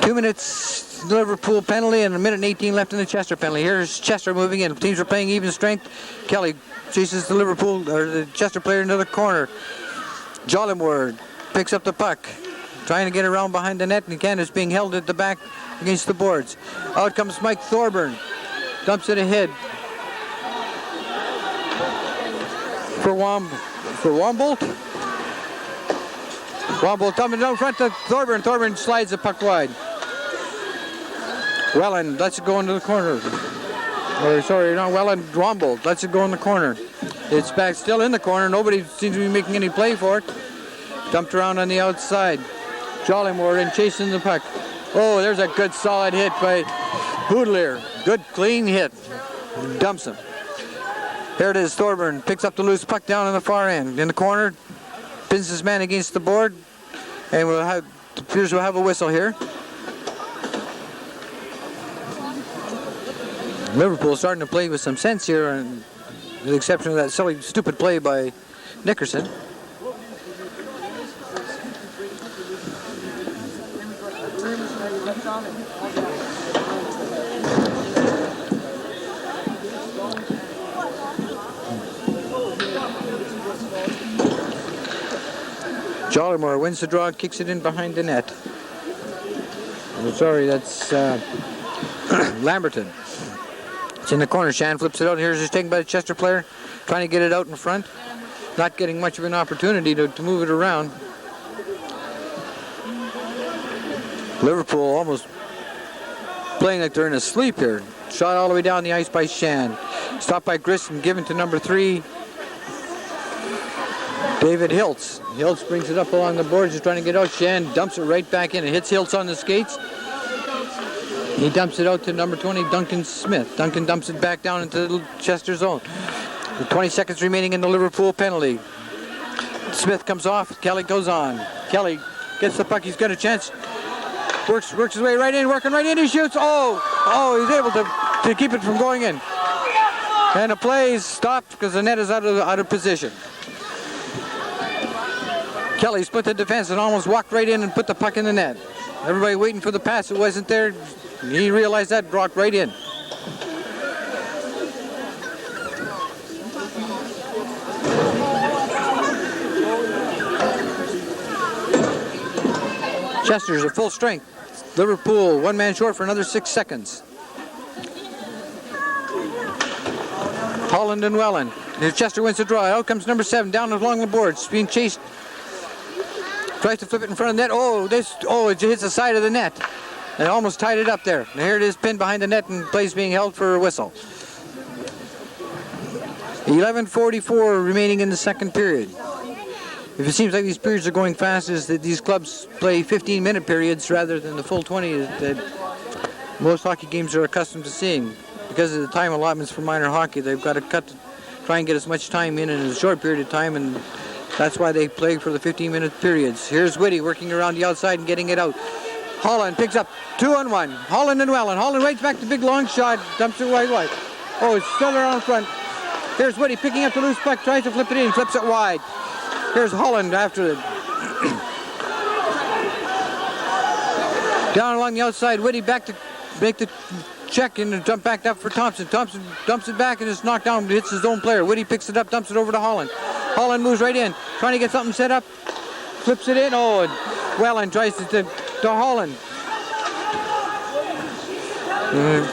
Two minutes Liverpool penalty and 1:18 left in the Chester penalty. Here's Chester moving in. Teams are playing even strength. Kelly chases the Liverpool or the Chester player into the corner. Jollymore picks up the puck, trying to get around behind the net, and again it's being held at the back against the boards. Out comes Mike Thorburn, dumps it ahead for Wombolt. Wombolt dumping it out front to Thorburn. Thorburn slides the puck wide. Welland lets it go into the corner. Or sorry, not Welland, Wombolt lets it go in the corner. It's back still in the corner. Nobody seems to be making any play for it. Dumped around on the outside. Jollymore in chasing the puck. Oh, there's a good solid hit by Hoodlier. Good clean hit. Dumps him. There it is. Thorburn picks up the loose puck down in the far end. In the corner. Pins his man against the board. And appears we'll have a whistle here. Liverpool starting to play with some sense here, and with the exception of that silly, stupid play by Nickerson. Jollymore wins the draw, kicks it in behind the net. Oh, sorry, that's Lamberton. It's in the corner. Shan flips it out. Here's it's taken by the Chester player, trying to get it out in front. Not getting much of an opportunity to move it around. Liverpool almost playing like they're in a sleep here. Shot all the way down the ice by Shan. Stopped by Grissom, given to number 3, David Hiltz. Hiltz brings it up along the boards, just trying to get out. Shan dumps it right back in. It hits Hiltz on the skates. He dumps it out to number 20, Duncan Smith. Duncan dumps it back down into the Chester zone. With 20 seconds remaining in the Liverpool penalty. Smith comes off. Kelly goes on. Kelly gets the puck. He's got a chance. Works his way right in. Working right in. He shoots. Oh, he's able to keep it from going in. And the play is stopped because the net is out of position. Kelly split the defense and almost walked right in and put the puck in the net. Everybody waiting for the pass. It wasn't there. He realized that, brought right in. Chester's at full strength. Liverpool, one man short for another 6 seconds. Holland and Welland. Chester wins the draw. Out comes number 7 down along the boards, being chased. Tries to flip it in front of the net. It hits the side of the net. And almost tied it up there. And here it is, pinned behind the net, and plays being held for a whistle. 11:44 remaining in the second period. If it seems like these periods are going fast, is that these clubs play 15-minute periods rather than the full 20 that most hockey games are accustomed to seeing. Because of the time allotments for minor hockey, they've got to try and get as much time in a short period of time, and that's why they play for the 15-minute periods. Here's Whitty working around the outside and getting it out. Holland picks up 2-on-1. Holland and Welland. Holland right back to big long shot. Dumps it wide. Oh, it's still there on front. Here's Whitty picking up the loose puck. Tries to flip it in. Flips it wide. Here's Holland after it. Down along the outside. Whitty back to make the check and jump back up for Thompson. Thompson dumps it back and it's knocked down. Hits his own player. Whitty picks it up. Dumps it over to Holland. Holland moves right in. Trying to get something set up. Flips it in. Oh, and Welland tries to Holland.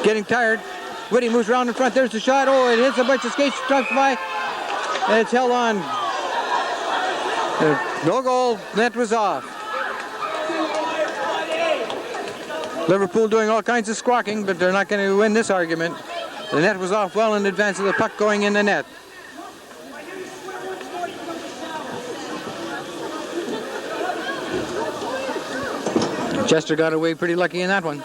Getting tired. Whitty moves around in front. There's the shot. Oh, it hits a bunch of skates. Drops by. And it's held on. No goal. Net was off. Liverpool doing all kinds of squawking, but they're not going to win this argument. The net was off well in advance of the puck going in the net. Chester got away pretty lucky in that one.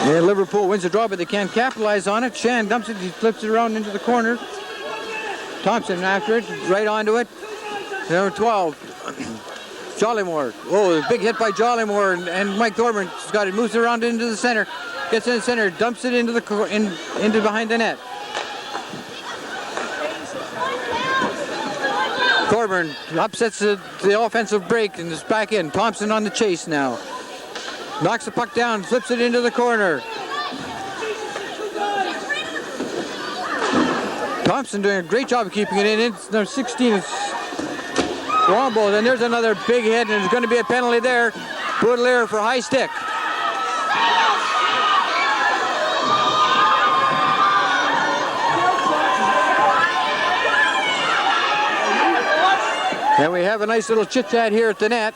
And Liverpool wins the draw, but they can't capitalize on it. Shan dumps it, he flips it around into the corner. Thompson after it, right onto it. Number 12, Jollymore. Oh, a big hit by Jollymore, and Mike Thorburn has got it, moves it around into the center, gets in the center, dumps it into into behind the net. Thorburn upsets the offensive break and is back in. Thompson on the chase now. Knocks the puck down, flips it into the corner. Thompson doing a great job of keeping it in. It's number 16. It's Wombo. Then there's another big hit, and there's going to be a penalty there. Baudelaire for high stick. And we have a nice little chit-chat here at the net.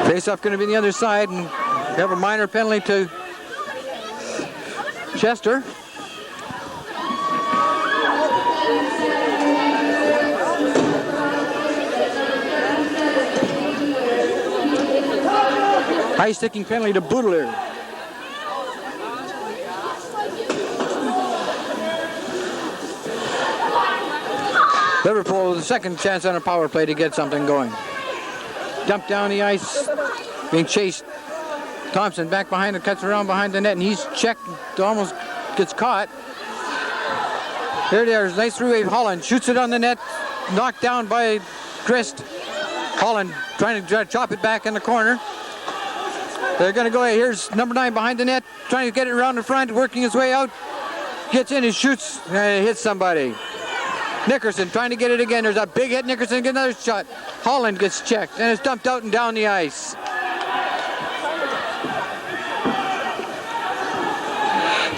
Face-off going to be on the other side, and we have a minor penalty to Chester. High sticking penalty to Baudelaire. Liverpool with a second chance on a power play to get something going. Dumped down the ice, being chased. Thompson back behind it, cuts around behind the net, and he's checked, almost gets caught. There it is, nice through wave. Holland shoots it on the net, knocked down by Christ. Holland trying to chop it back in the corner. They're going to go ahead. Here's number 9 behind the net, trying to get it around the front, working his way out. Gets in, he shoots, hits somebody. Nickerson trying to get it again. There's a big hit. Nickerson gets another shot. Holland gets checked, and it's dumped out and down the ice.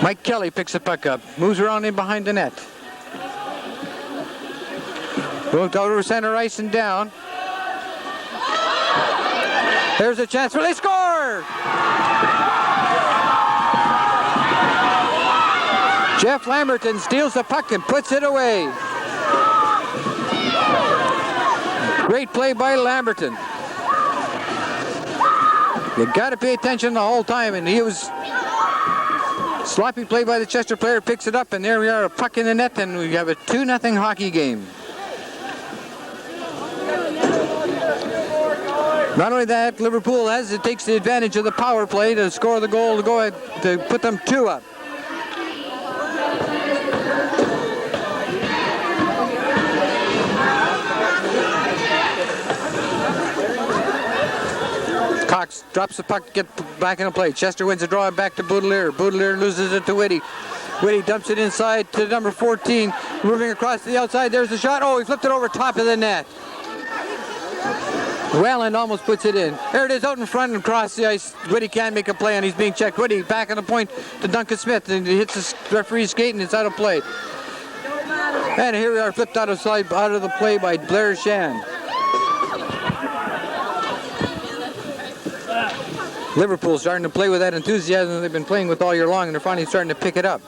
Mike Kelly picks the puck up, moves around in behind the net. Moved over center ice and down. There's a chance for they score! Jeff Lamberton steals the puck and puts it away. Great play by Lamberton. You got to pay attention the whole time, and he was sloppy play by the Chester player, picks it up, and there we are, a puck in the net, and we have a 2-0 hockey game. Not only that, Liverpool takes the advantage of the power play to score the goal to go ahead to put them 2 up. Cox drops the puck to get back into play. Chester wins the draw back to Baudelaire. Baudelaire loses it to Whitty. Whitty dumps it inside to number 14. Moving across to the outside. There's the shot. Oh, he flipped it over top of the net. Whelan almost puts it in. There it is out in front and across the ice. Whitty can't make a play and he's being checked. Whitty back on the point to Duncan Smith and he hits the referee's skate and it's out of play. And here we are, flipped out of the play by Blair Shan. Liverpool starting to play with that enthusiasm they've been playing with all year long, and they're finally starting to pick it up.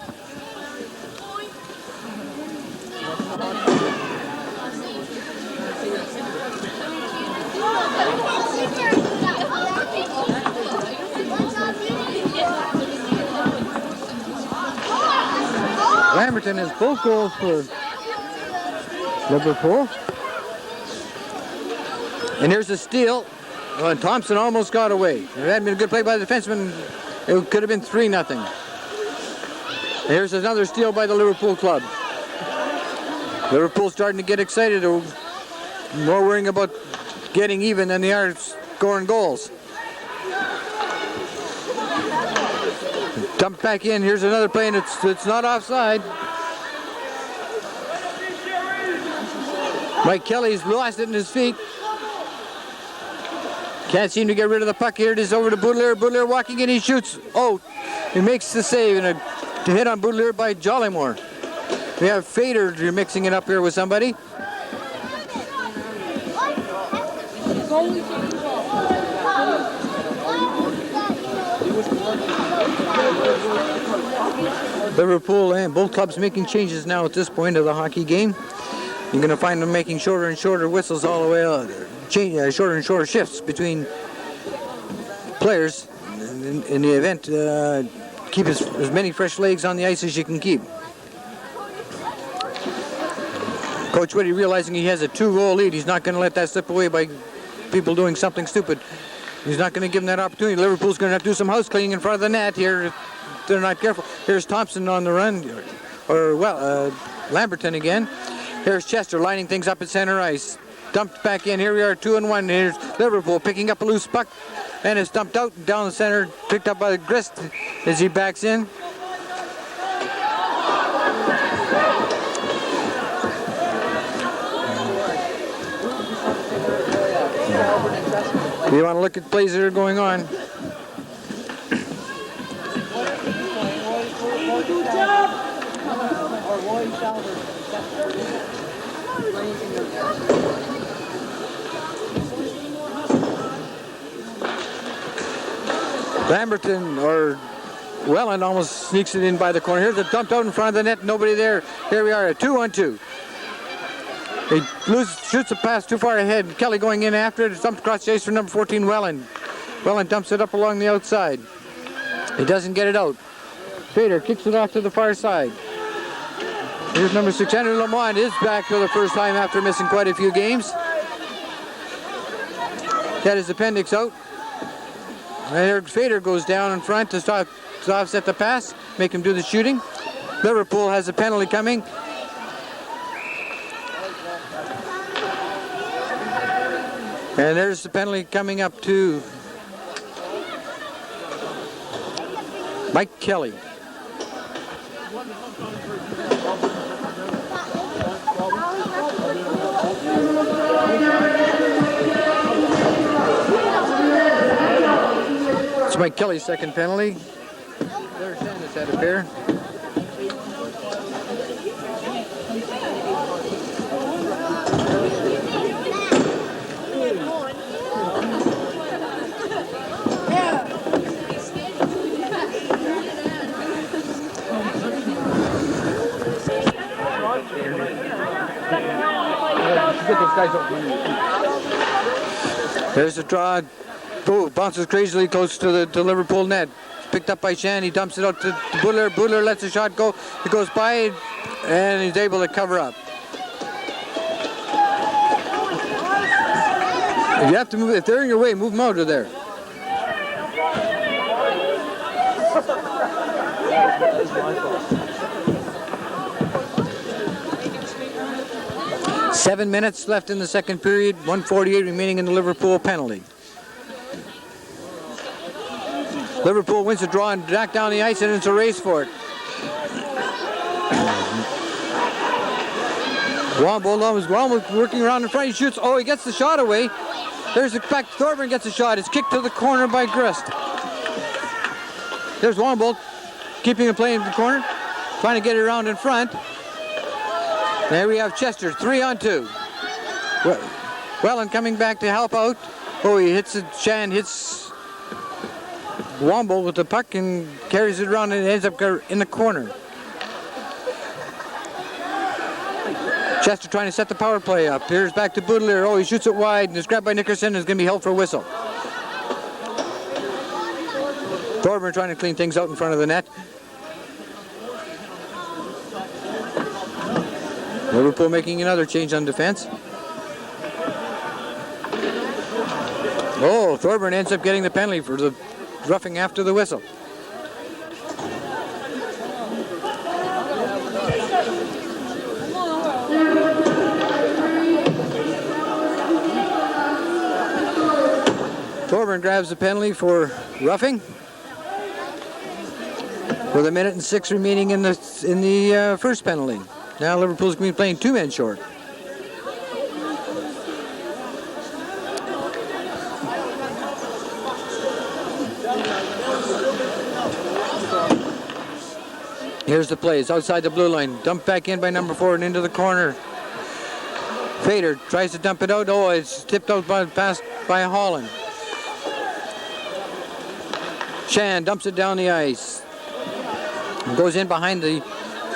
Lamberton has both goals for Liverpool. And here's a steal. Well, Thompson almost got away. If it hadn't been a good play by the defenseman, it could have been 3-0. Here's another steal by the Liverpool club. Liverpool starting to get excited. They're more worrying about getting even than they are scoring goals. Dumped back in. Here's another play, and it's not offside. Mike Kelly's lost it in his feet. Can't seem to get rid of the puck. Here it is over to Baudelaire. Baudelaire walking in, he shoots. Oh, he makes the save and a hit on Baudelaire by Jollymore. We have Fader mixing it up here with somebody. goalie change Liverpool and both clubs making changes now at this point of the hockey game. You're going to find them making shorter and shorter whistles all the way out. Shorter and shorter shifts between players in the event. Keep as many fresh legs on the ice as you can keep. Coach Whitty, realizing he has a 2-goal lead, he's not going to let that slip away by people doing something stupid. He's not going to give them that opportunity. Liverpool's going to have to do some house cleaning in front of the net here if they're not careful. Here's Thompson on the run, Lamberton again. Here's Chester lining things up at center ice. Dumped back in. Here we are, 2-1. Here's Liverpool picking up a loose puck, and it's dumped out down the center, picked up by Grist as he backs in. You want to look at plays that are going on. Lamberton or Welland almost sneaks it in by the corner. Here's a dumped out in front of the net. Nobody there. Here we are at 2-on-2. He shoots a pass too far ahead. Kelly going in after it. It's dumped across chase for number 14, Welland. Welland dumps it up along the outside. He doesn't get it out. Fader kicks it off to the far side. Here's number 6, Henry Lamont is back for the first time after missing quite a few games. Got his appendix out. And Fader goes down in front to offset the pass, make him do the shooting. Liverpool has a penalty coming. And there's the penalty coming up to Mike Kelly. It's Mike Kelly's second penalty. There's Sanders had a pair. There's a draw. Oh, bounces crazily close to the Liverpool net. Picked up by Shan. He dumps it out to Buller. Buller lets the shot go. It goes by, and he's able to cover up. If you have to move, if they're in your way, move them out of there. Seven minutes left in the second period. 1:48 remaining in the Liverpool penalty. Liverpool wins the draw and back down the ice, and it's a race for it. Womble working around in front. He shoots. Oh, he gets the shot away. There's the back. Thorburn gets a shot. It's kicked to the corner by Grist. There's Womble keeping the play in the corner, trying to get it around in front. There we have Chester, 3-on-2. Welland coming back to help out. Oh, he hits it. Shan hits Womble with the puck and carries it around, and it ends up in the corner. Chester trying to set the power play up. Here's back to Boudelier. Oh, he shoots it wide, and it's grabbed by Nickerson, and it's going to be held for a whistle. Thorburn trying to clean things out in front of the net. Liverpool making another change on defense. Oh, Thorburn ends up getting the penalty for the roughing after the whistle. Thorburn grabs the penalty for roughing. With 1:06 remaining in the first penalty. Now Liverpool's going to be playing 2 men short. Here's the play. It's outside the blue line. Dumped back in by number 4 and into the corner. Fader tries to dump it out. Oh, it's tipped out past by Holland. Shan dumps it down the ice. Goes in behind the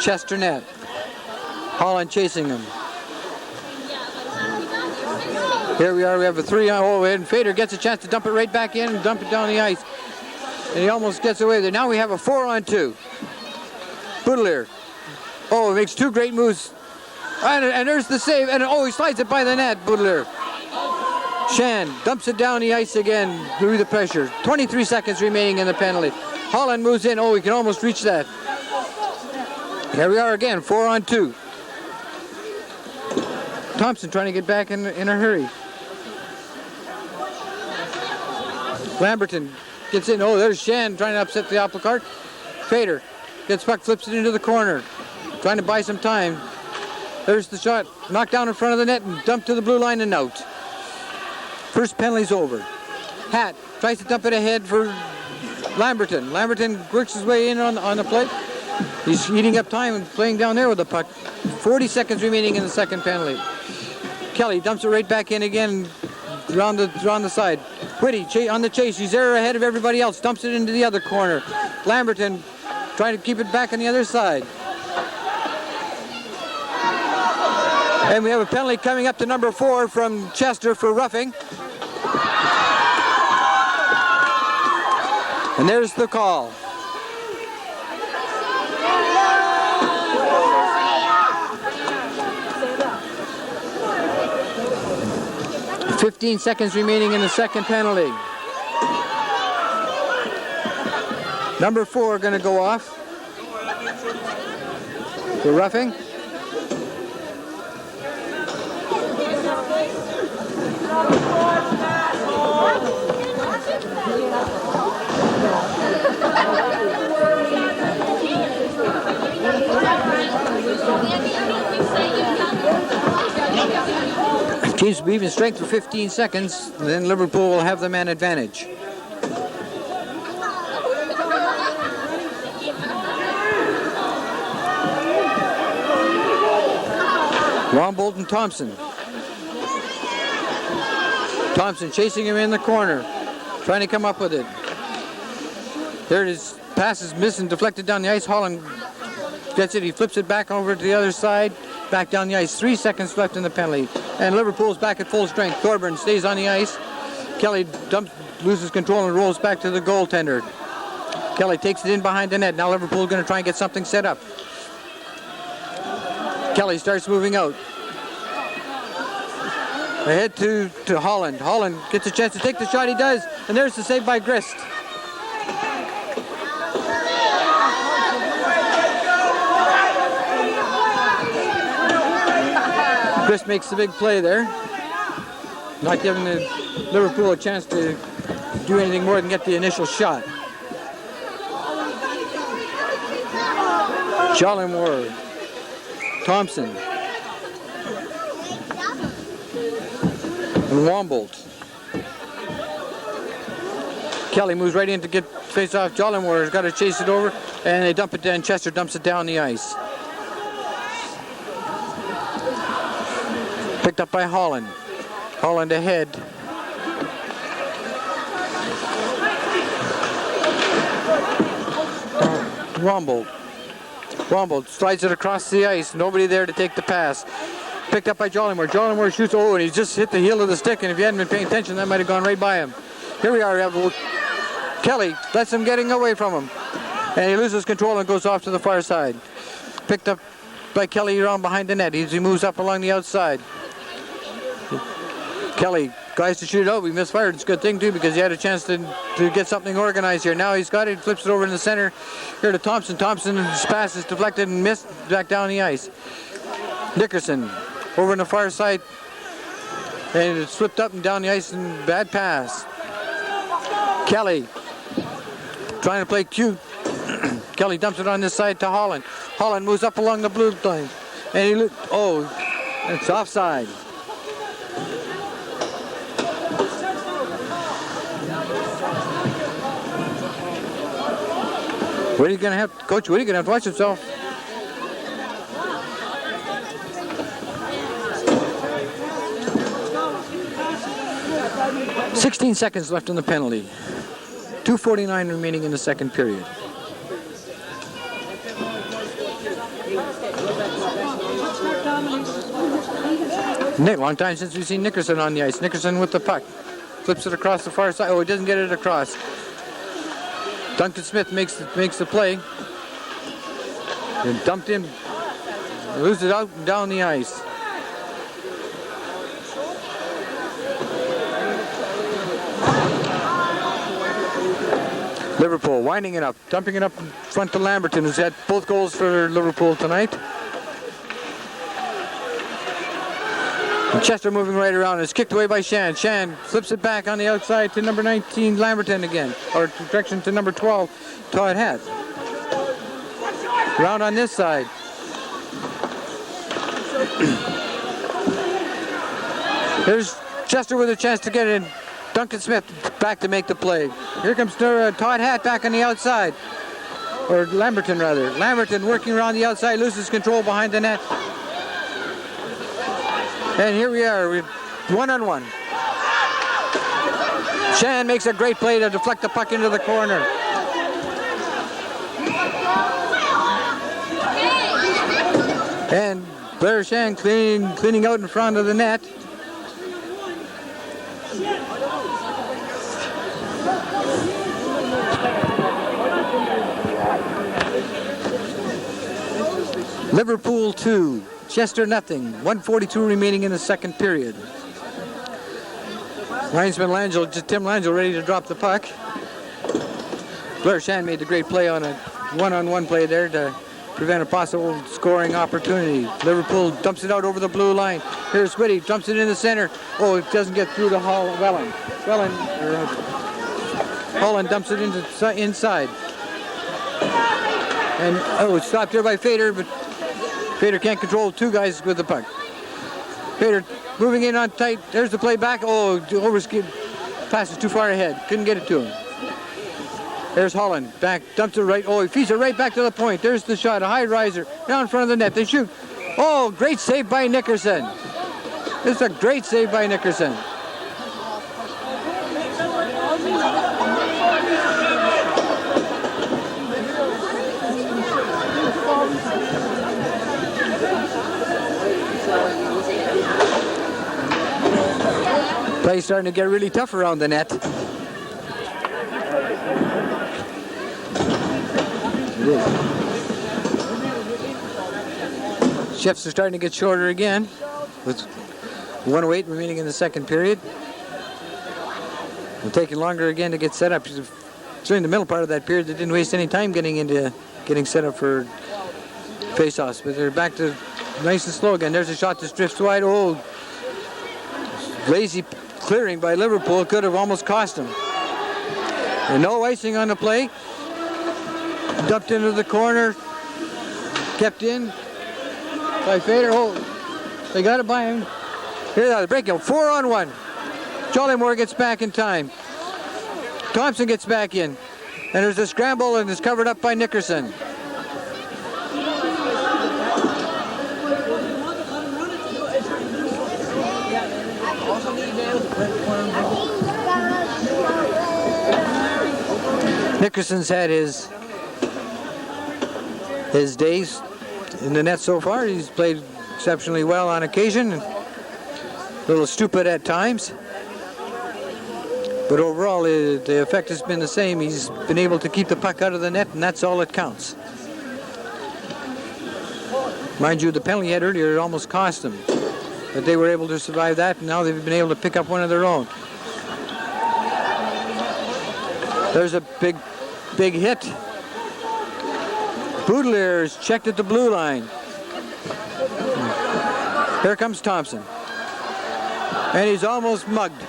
Chester net. Holland chasing him. Here we are, we have a 3-on-0, and Fader gets a chance to dump it right back in and dump it down the ice. And he almost gets away there. Now we have a 4-on-2. Boudelier. Oh, he makes two great moves. And there's the save, and he slides it by the net, Boudelier. Shan dumps it down the ice again through the pressure. 23 seconds remaining in the penalty. Holland moves in. Oh, he can almost reach that. Here we are again, 4-on-2. Thompson trying to get back in a hurry. Lamberton gets in. Oh, there's Shan trying to upset the apple cart. Fader gets puck, flips it into the corner. Trying to buy some time. There's the shot. Knocked down in front of the net and dumped to the blue line and out. First penalty's over. Hatt tries to dump it ahead for Lamberton. Lamberton works his way in on the plate. He's eating up time and playing down there with the puck. 40 seconds remaining in the second penalty. Kelly dumps it right back in again around the side. Whitty on the chase. He's there ahead of everybody else. Dumps it into the other corner. Lamberton trying to keep it back on the other side. And we have a penalty coming up to number 4 from Chester for roughing. And there's the call. .15 seconds remaining in the second penalty. Number 4 going to go off for roughing. Teams will be even strength for 15 seconds, and then Liverpool will have the man advantage. Rombold and Thompson. Thompson chasing him in the corner, trying to come up with it. There it is. Pass is missed and deflected down the ice. Holland gets it. He flips it back over to the other side. Back down the ice. 3 seconds left in the penalty. And Liverpool's back at full strength. Thorburn stays on the ice. Kelly loses control and rolls back to the goaltender. Kelly takes it in behind the net. Now Liverpool's going to try and get something set up. Kelly starts moving out. Ahead to Holland. Holland gets a chance to take the shot. He does. And there's the save by Grist. Grist makes the big play there. Not giving Liverpool a chance to do anything more than get the initial shot. Jollimore. Thompson. And Wombold. Kelly moves right in to get face off. Jollimore's got to chase it over, and they dump it down. Chester dumps it down the ice. Picked up by Holland. Holland ahead. Wombold. Wombold slides it across the ice. Nobody there to take the pass. Picked up by Jollimore. Jollimore shoots. Oh, and he just hit the heel of the stick. And if you hadn't been paying attention, that might have gone right by him. Here we are. Kelly lets him getting away from him. And he loses control and goes off to the far side. Picked up by Kelly around behind the net. He moves up along the outside. Kelly tries to shoot it out. We misfired. It's a good thing, too, because he had a chance to get something organized here. Now he's got it. Flips it over in the center here to Thompson. Thompson's pass is deflected and missed back down the ice. Nickerson over on the far side. And it slipped up and down the ice and bad pass. Kelly trying to play cute. Kelly dumps it on this side to Holland. Holland moves up along the blue line. And it's offside. What are you going to have, Coach? What are you going to have to watch himself? 16 seconds left in the penalty. 2:49 remaining in the second period. Nick, long time since we've seen Nickerson on the ice. Nickerson with the puck. Flips it across the far side. Oh, he doesn't get it across. Duncan Smith makes the play. And dumped in. Loses it out and down the ice. Liverpool winding it up, dumping it up in front to Lamberton, who's had both goals for Liverpool tonight. And Chester moving right around. It's kicked away by Shan. Shan flips it back on the outside to number 19, Lamberton again. Or direction to number 12, Todd Hatt. Round on this side. Here's Chester with a chance to get in. Duncan Smith back to make the play. Here comes Todd Hatt back on the outside. Or Lamberton, rather. Lamberton working around the outside, loses control behind the net. And here we are, we're one-on-one. Shan makes a great play to deflect the puck into the corner. And Blair Shan cleaning out in front of the net. Liverpool 2, Chester nothing. 1:42 remaining in the second period. Linesman Tim Langell ready to drop the puck. Blair Shan made the great play on a one-on-one play there to prevent a possible scoring opportunity. Liverpool dumps it out over the blue line. Here's Whitty, dumps it in the center. Oh, it doesn't get through to Welland. Holland dumps it inside. And it's stopped here by Fader, but Fader can't control two guys with the puck. Fader moving in on tight. There's the play back. Oh, passes too far ahead. Couldn't get it to him. There's Holland. Back, dumps it right. Oh, he feeds it right back to the point. There's the shot. A high riser down in front of the net. They shoot. Oh, great save by Nickerson. This is a great save by Nickerson. Play's starting to get really tough around the net. Shifts are starting to get shorter again, with 1:08 remaining in the second period. It's taking longer again to get set up. During the middle part of that period, they didn't waste any time getting set up for face-offs, but they're back to nice and slow again. There's a shot that drifts wide. Oh, lazy clearing by Liverpool could have almost cost him. And no icing on the play. Dumped into the corner. Kept in by Fader. Oh, they got it by him. Here's the breakout. 4-on-1. Jollymore gets back in time. Thompson gets back in. And there's a scramble and it's covered up by Nickerson. Nickerson's had his days in the net so far. He's played exceptionally well on occasion, a little stupid at times. But overall, the effect has been the same. He's been able to keep the puck out of the net, and that's all that counts. Mind you, the penalty he had earlier, it almost cost them. But they were able to survive that, and now they've been able to pick up one of their own. There's a big hit. Boudelier checked at the blue line. Here comes Thompson. And he's almost mugged.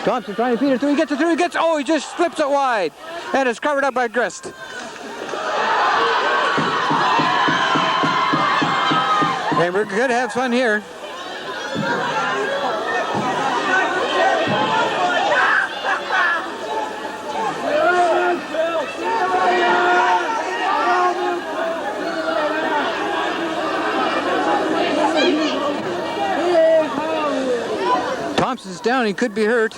Thompson trying to feed it through. He gets it through. He just flips it wide. And it's covered up by Grist. And we're going to have fun here. Thompson's down, he could be hurt.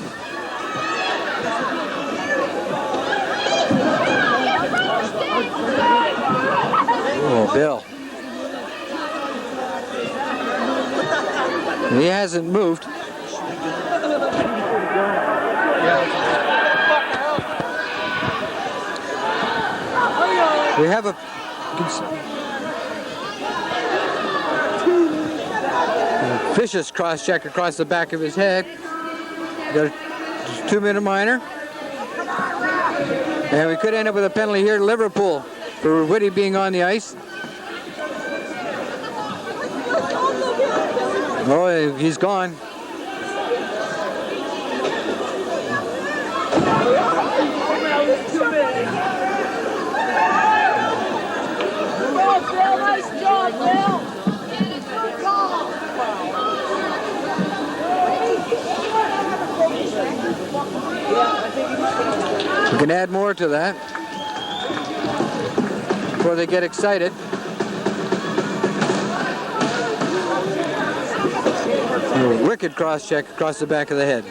Oh, Bill. He hasn't moved. We have a vicious cross check across the back of his head. Got a 2-minute minor. And we could end up with a penalty here at Liverpool for Whitty being on the ice. Oh, he's gone. Nice job, Bill. We can add more to that before they get excited. A wicked cross check across the back of the head.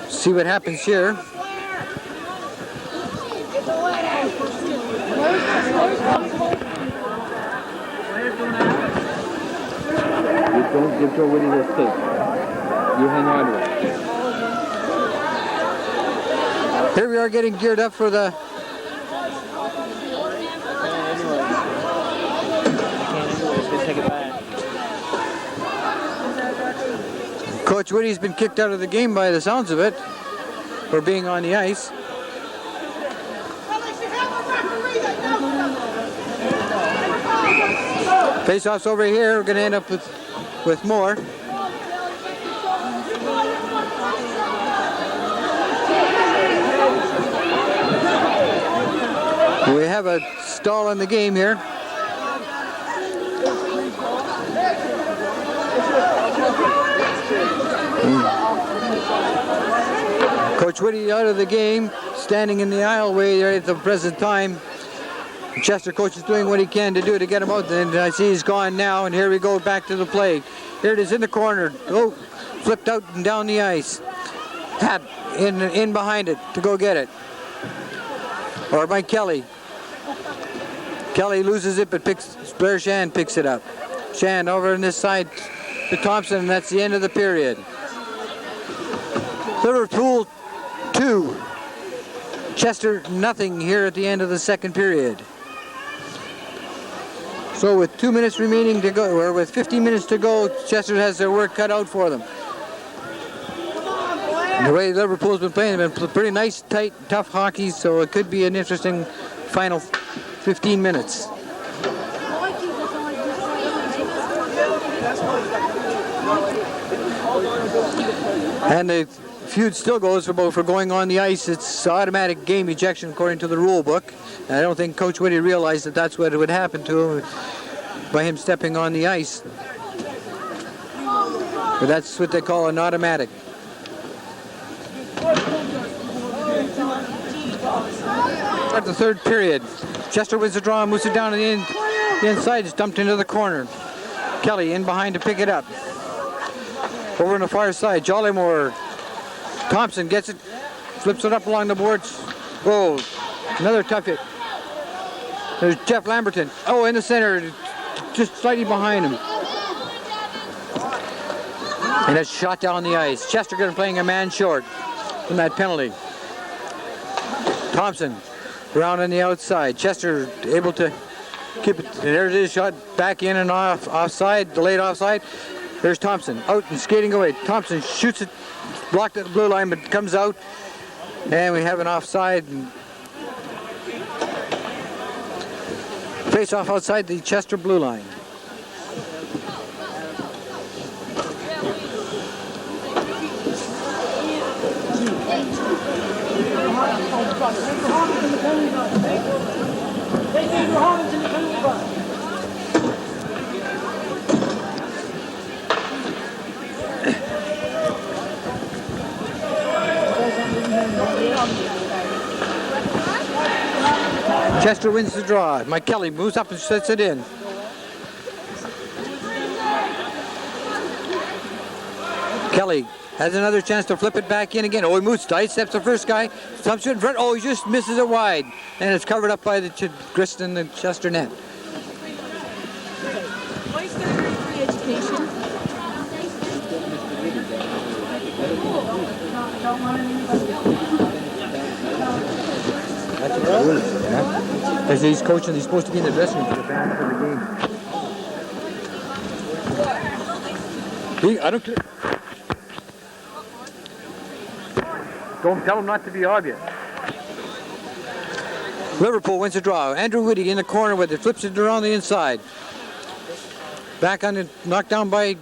See what happens here. Don't give Joe Whitty this tape. You hang on to it. Here we are getting geared up for the Coach Whitty's been kicked out of the game by the sounds of it for being on the ice. Face-offs over here. We're going to end up with more. We have a stall in the game here. Coach Whitty out of the game, standing in the aisleway there at the present time. Chester coach is doing what he can to do to get him out, and I see he's gone now, and here we go back to the play. Here it is in the corner. Oh, flipped out and down the ice. Hat in behind it to go get it. Or by Kelly. Kelly loses it, but Blair Shan picks it up. Shan over on this side to Thompson, and that's the end of the period. Liverpool 2. Chester nothing here at the end of the second period. So with 2 minutes remaining to go, or with 15 minutes to go, Chester has their work cut out for them. And the way Liverpool's been playing, they've been pretty nice, tight, tough hockey, so it could be an interesting final 15 minutes. And the feud still goes for going on the ice. It's automatic game ejection according to the rule book. And I don't think Coach Whitty realized that that's what would happen to him by him stepping on the ice. But that's what they call an automatic. At the third period, Chester wins the draw, moves it down to the inside, it's dumped into the corner. Kelly in behind to pick it up. Over on the far side, Jollymore. Thompson gets it, flips it up along the boards. Oh, another tough hit. There's Jeff Lamberton. Oh, in the center, just slightly behind him. And it's shot down the ice. Chester playing a man short from that penalty. Thompson around on the outside. Chester able to keep it. There it is, shot back in and offside, delayed offside. There's Thompson out and skating away. Thompson shoots it, blocked at the blue line, but comes out. And we have an offside. Face off outside the Chester blue line. Chester wins the draw. Mike Kelly moves up and sets it in. Kelly has another chance to flip it back in again. Oh, he moves tight, steps the first guy, stumps it in front. Oh, he just misses it wide. And it's covered up by the grist in the Chester net. As he's coaching, he's supposed to be in the dressing room for the balance of the game. I don't care. Don't tell him not to be obvious. Liverpool wins the draw. Andrew Whitty in the corner with it, flips it around the inside. Back on it, knocked down by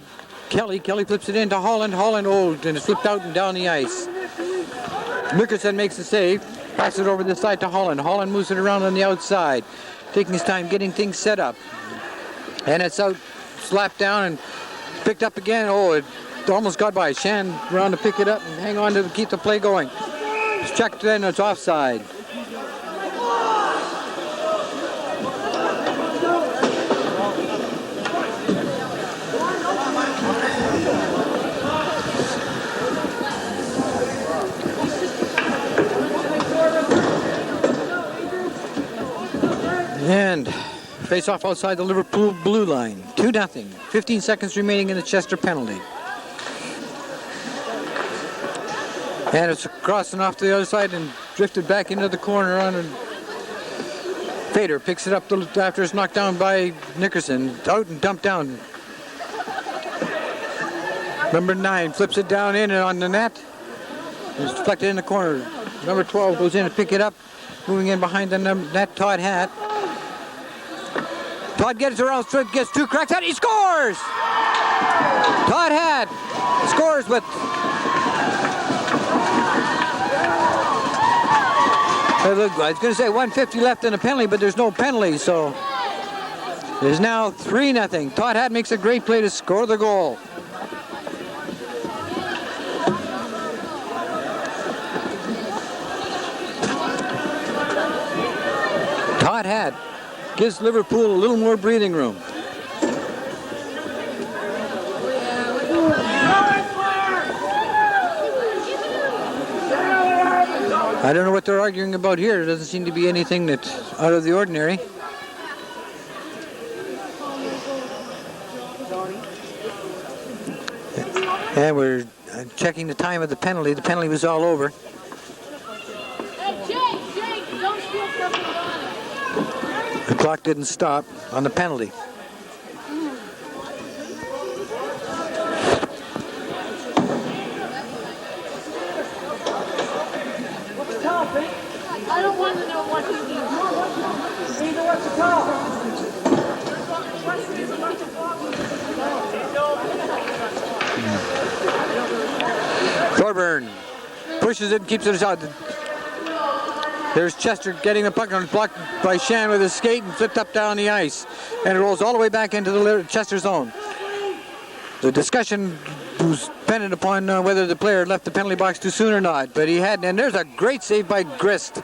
Kelly. Kelly flips it into Holland. Holland, oh, and it's flipped out and down the ice. Nickerson makes the save. Passes it over the side to Holland. Holland moves it around on the outside, taking his time getting things set up. And it's out, slapped down and picked up again. Oh, it almost got by. Shan around to pick it up and hang on to keep the play going. It's checked in, it's offside. And face off outside the Liverpool blue line. 2-0. 15 seconds remaining in the Chester penalty. And it's crossing off to the other side and drifted back into the corner on. And Fader picks it up after it's knocked down by Nickerson. Out and dumped down. Number 9 flips it down in and on the net. It's deflected in the corner. Number 12 goes in to pick it up. Moving in behind the net, Todd Hatt. Todd gets around, gets 2 cracks at it, he scores! Todd Hatt scores with... I was going to say 150 left in the penalty, but there's no penalty, so... There's now 3-0. Todd Hatt makes a great play to score the goal. Todd Hatt gives Liverpool a little more breathing room. I don't know what they're arguing about here. There doesn't seem to be anything that's out of the ordinary. And we're checking the time of the penalty. The penalty was all over. The clock didn't stop on the penalty. I don't want to know what he means. You know what to call. Thorburn pushes it and keeps it out. There's Chester getting the puck, and blocked by Shan with his skate and flipped up down the ice. And it rolls all the way back into the Chester zone. The discussion was dependent upon whether the player left the penalty box too soon or not, but he hadn't. And there's a great save by Grist.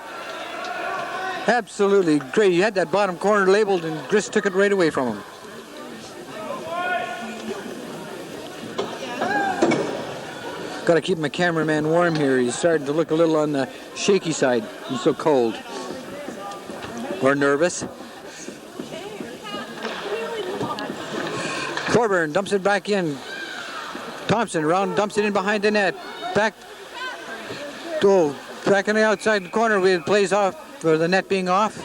Absolutely great. He had that bottom corner labeled, and Grist took it right away from him. Got to keep my cameraman warm here. He's starting to look a little on the shaky side. He's so cold. Or nervous. Thorburn dumps it back in. Thompson around, dumps it in behind the net. Back on the outside corner. It plays off for the net being off.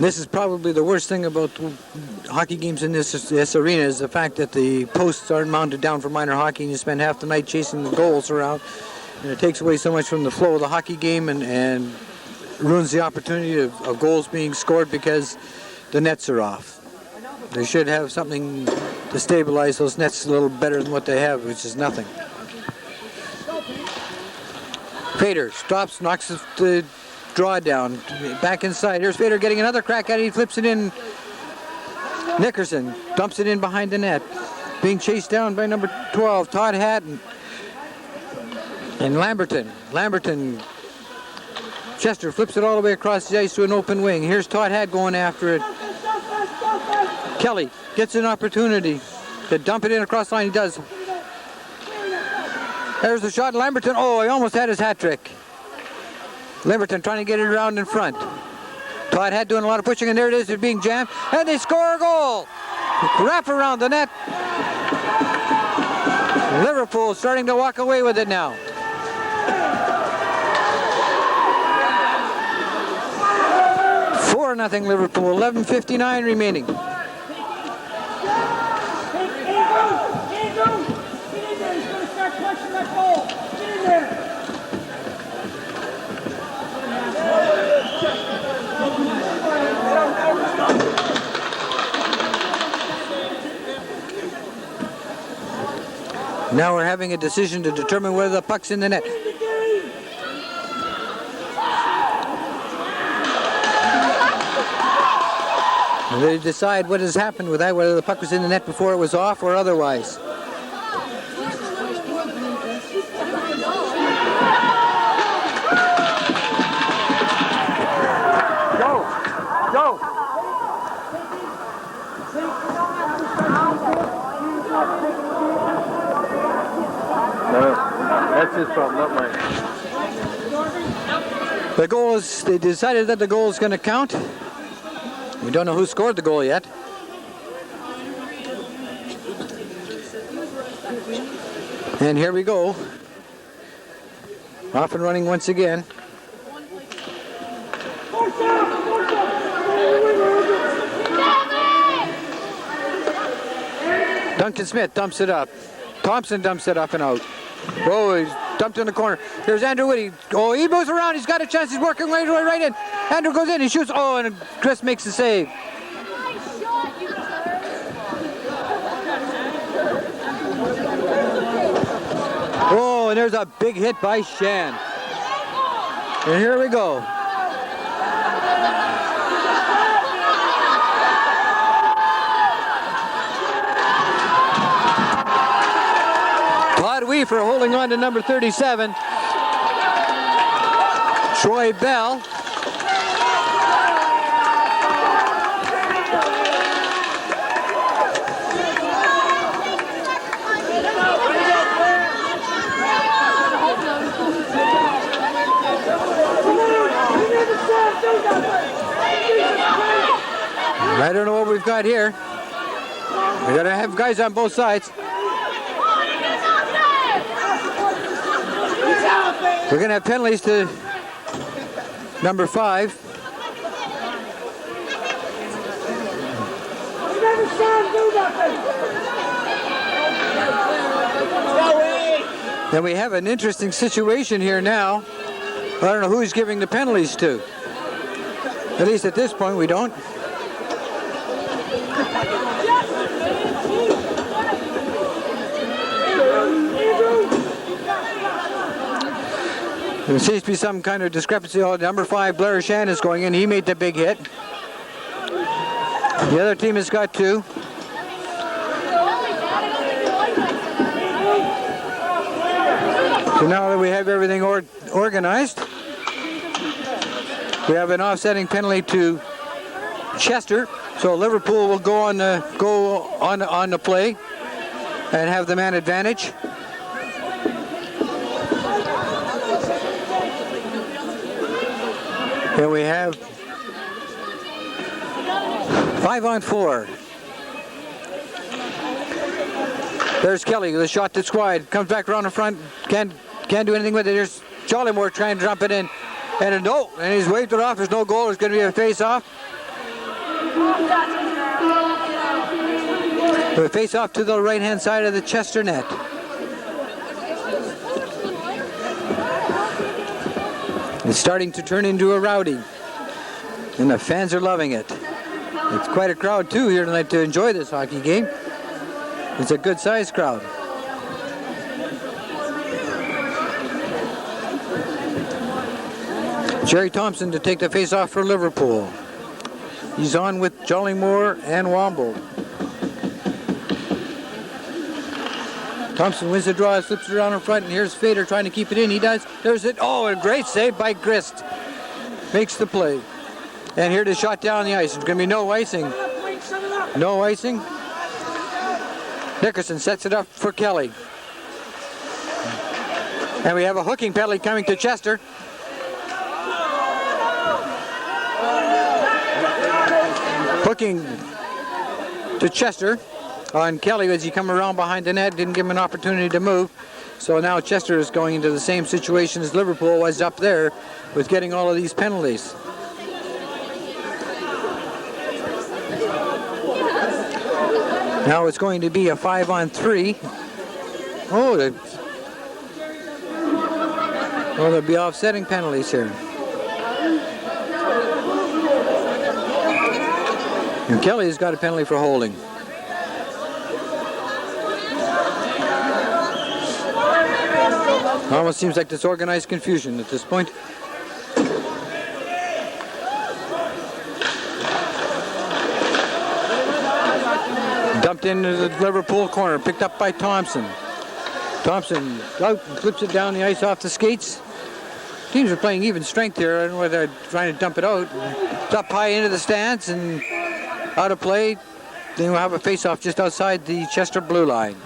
This is probably the worst thing about hockey games in this arena is the fact that the posts aren't mounted down for minor hockey, and you spend half the night chasing the goals around, and it takes away so much from the flow of the hockey game and ruins the opportunity of goals being scored because the nets are off. They should have something to stabilize those nets a little better than what they have, which is nothing. Fader stops, knocks the draw down, back inside. Here's Fader getting another crack at it. He flips it in. Nickerson dumps it in behind the net. Being chased down by number 12, Todd Hatt and Lamberton. Lamberton Chester flips it all the way across the ice to an open wing. Here's Todd Head going after it. Kelly gets an opportunity to dump it in across the line. He does. There's the shot. Lamberton. Oh, he almost had his hat trick. Lamberton trying to get it around in front. Todd Head doing a lot of pushing, and there it is. It's being jammed, and they score a goal. Wrap around the net. Liverpool starting to walk away with it now. Nothing Liverpool. 11:59 remaining. Now we're having a decision to determine whether the puck's in the net. And they decide what has happened with that, whether the puck was in the net before it was off or otherwise. Go! No, that's his problem, not mine. The goal is, they decided that the goal is going to count. We don't know who scored the goal yet. And here we go. Off and running once again. Duncan Smith dumps it up. Thompson dumps it up and out. Oh, he's dumped in the corner. Here's Andrew Whitty. Oh, he moves around. He's got a chance. He's working right in. Andrew goes in. He shoots. Oh, and Chris makes the save. Oh, and there's a big hit by Shan. And here we go. Todd Weaver holding on to number 37. Troy Bell. I don't know what we've got here. We're going to have guys on both sides. We're going to have penalties to number 5. Then we have an interesting situation here now. I don't know who he's giving the penalties to. At least at this point we don't. There seems to be some kind of discrepancy. Oh, number 5, Blair Shan is going in. He made the big hit. The other team has got 2. So now that we have everything organized, we have an offsetting penalty to Chester. So Liverpool will go on the play and have the man advantage. And we have 5-on-4. There's Kelly, the shot that's wide. Comes back around the front. Can't do anything with it. There's Jollymore trying to jump it in. And no, and he's waved it off. There's no goal. There's going to be a face-off. A face-off to the right-hand side of the Chester net. It's starting to turn into a rowdy. And the fans are loving it. It's quite a crowd, too, here tonight to enjoy this hockey game. It's a good-sized crowd. Jerry Thompson to take the face-off for Liverpool. He's on with Jollymore and Womble. Thompson wins the draw, slips it around in front, and here's Fader trying to keep it in. He does. There's it. Oh, a great save by Grist. makes the play. And here to shot down the ice. There's going to be no icing. No icing. Nickerson sets it up for Kelly. And we have a hooking penalty coming to Chester. Hooking to Chester on Kelly as he come around behind the net. Didn't give him an opportunity to move. So now Chester is going into the same situation as Liverpool was up there with getting all of these penalties. Now it's going to be a 5-on-3. Oh, there'll be offsetting penalties here. And Kelly's got a penalty for holding. Almost seems like disorganized confusion at this point. Dumped into the Liverpool corner, picked up by Thompson. Thompson out and flips it down the ice off the skates. Teams are playing even strength here. I don't know whether they're trying to dump it out. It's up high into the stands and out of play. Then we'll have a face-off just outside the Chester blue line.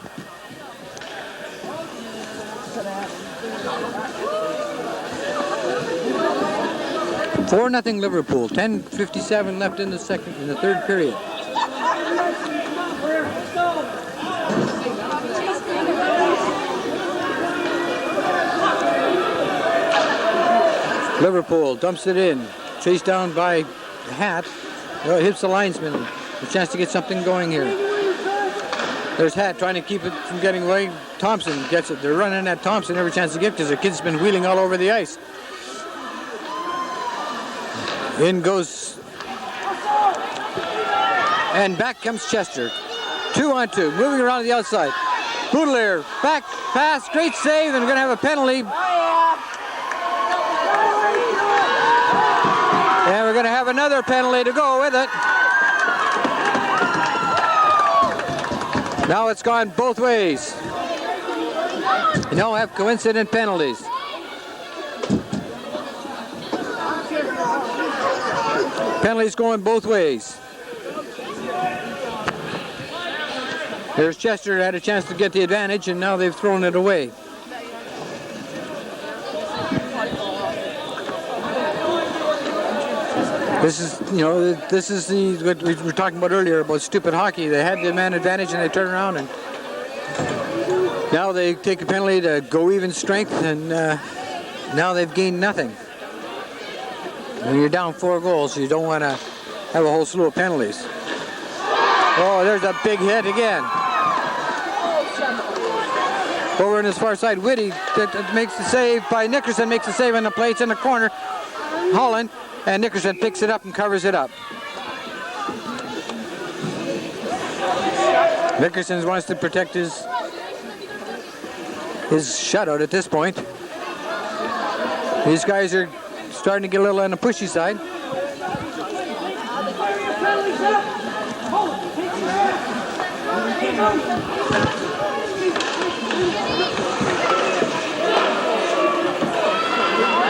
Four nothing Liverpool. 10:57 left in the third period. Liverpool dumps it in, chased down by Hat. Oh, hits the linesman. A chance to get something going here. There's Hat trying to keep it from getting away. Thompson gets it. They're running at Thompson every chance to get because the kid's been wheeling all over the ice. In goes, and back comes Chester. 2-on-2, moving around the outside. Boudelier, back, pass, great save, and we're going to have a penalty. And we're going to have another penalty to go with it. Now it's gone both ways. You don't have coincident penalties. Penalties going both ways. There's Chester, had a chance to get the advantage, and now they've thrown it away. This is, what we were talking about earlier about stupid hockey. They had the man advantage and they turn around and now they take a penalty to go even strength, and now they've gained nothing. When you're down 4 goals, you don't want to have a whole slew of penalties. Oh, there's a big hit again. Over in his far side, Whitty makes the save by Nickerson, makes the save on the plates in the corner. Holland, and Nickerson picks it up and covers it up. Nickerson wants to protect his shutout at this point. These guys are starting to get a little on the pushy side.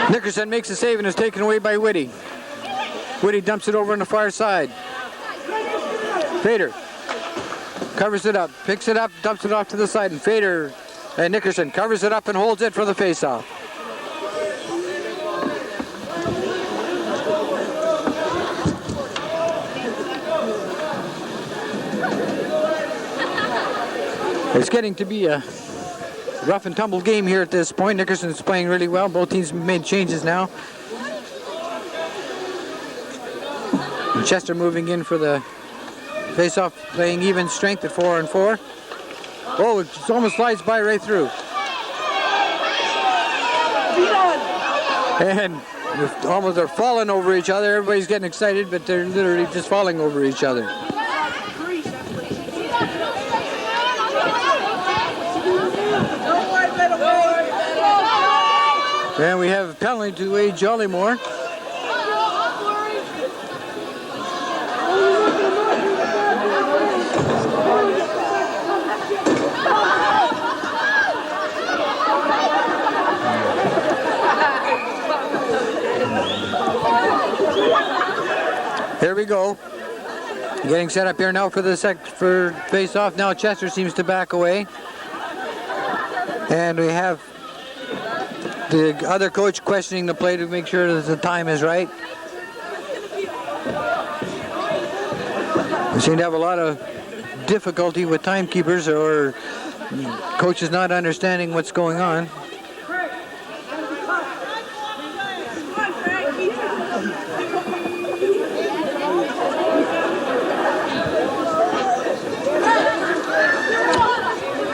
Nickerson makes a save and is taken away by Whitty. Whitty dumps it over on the far side. Fader covers it up, picks it up, dumps it off to the side, and Fader and Nickerson covers it up and holds it for the face-off. It's getting to be a rough and tumble game here at this point. Nickerson's playing really well. Both teams have made changes now. And Chester moving in for the face-off, playing even strength at 4-on-4. Oh, it almost slides by right through. And almost they're falling over each other. Everybody's getting excited, but they're literally just falling over each other. And we have a penalty to Wade Jollymore. Here we go. Getting set up here now for the for face-off. Now Chester seems to back away. And we have the other coach questioning the play to make sure that the time is right. We seem to have a lot of difficulty with timekeepers or coaches not understanding what's going on.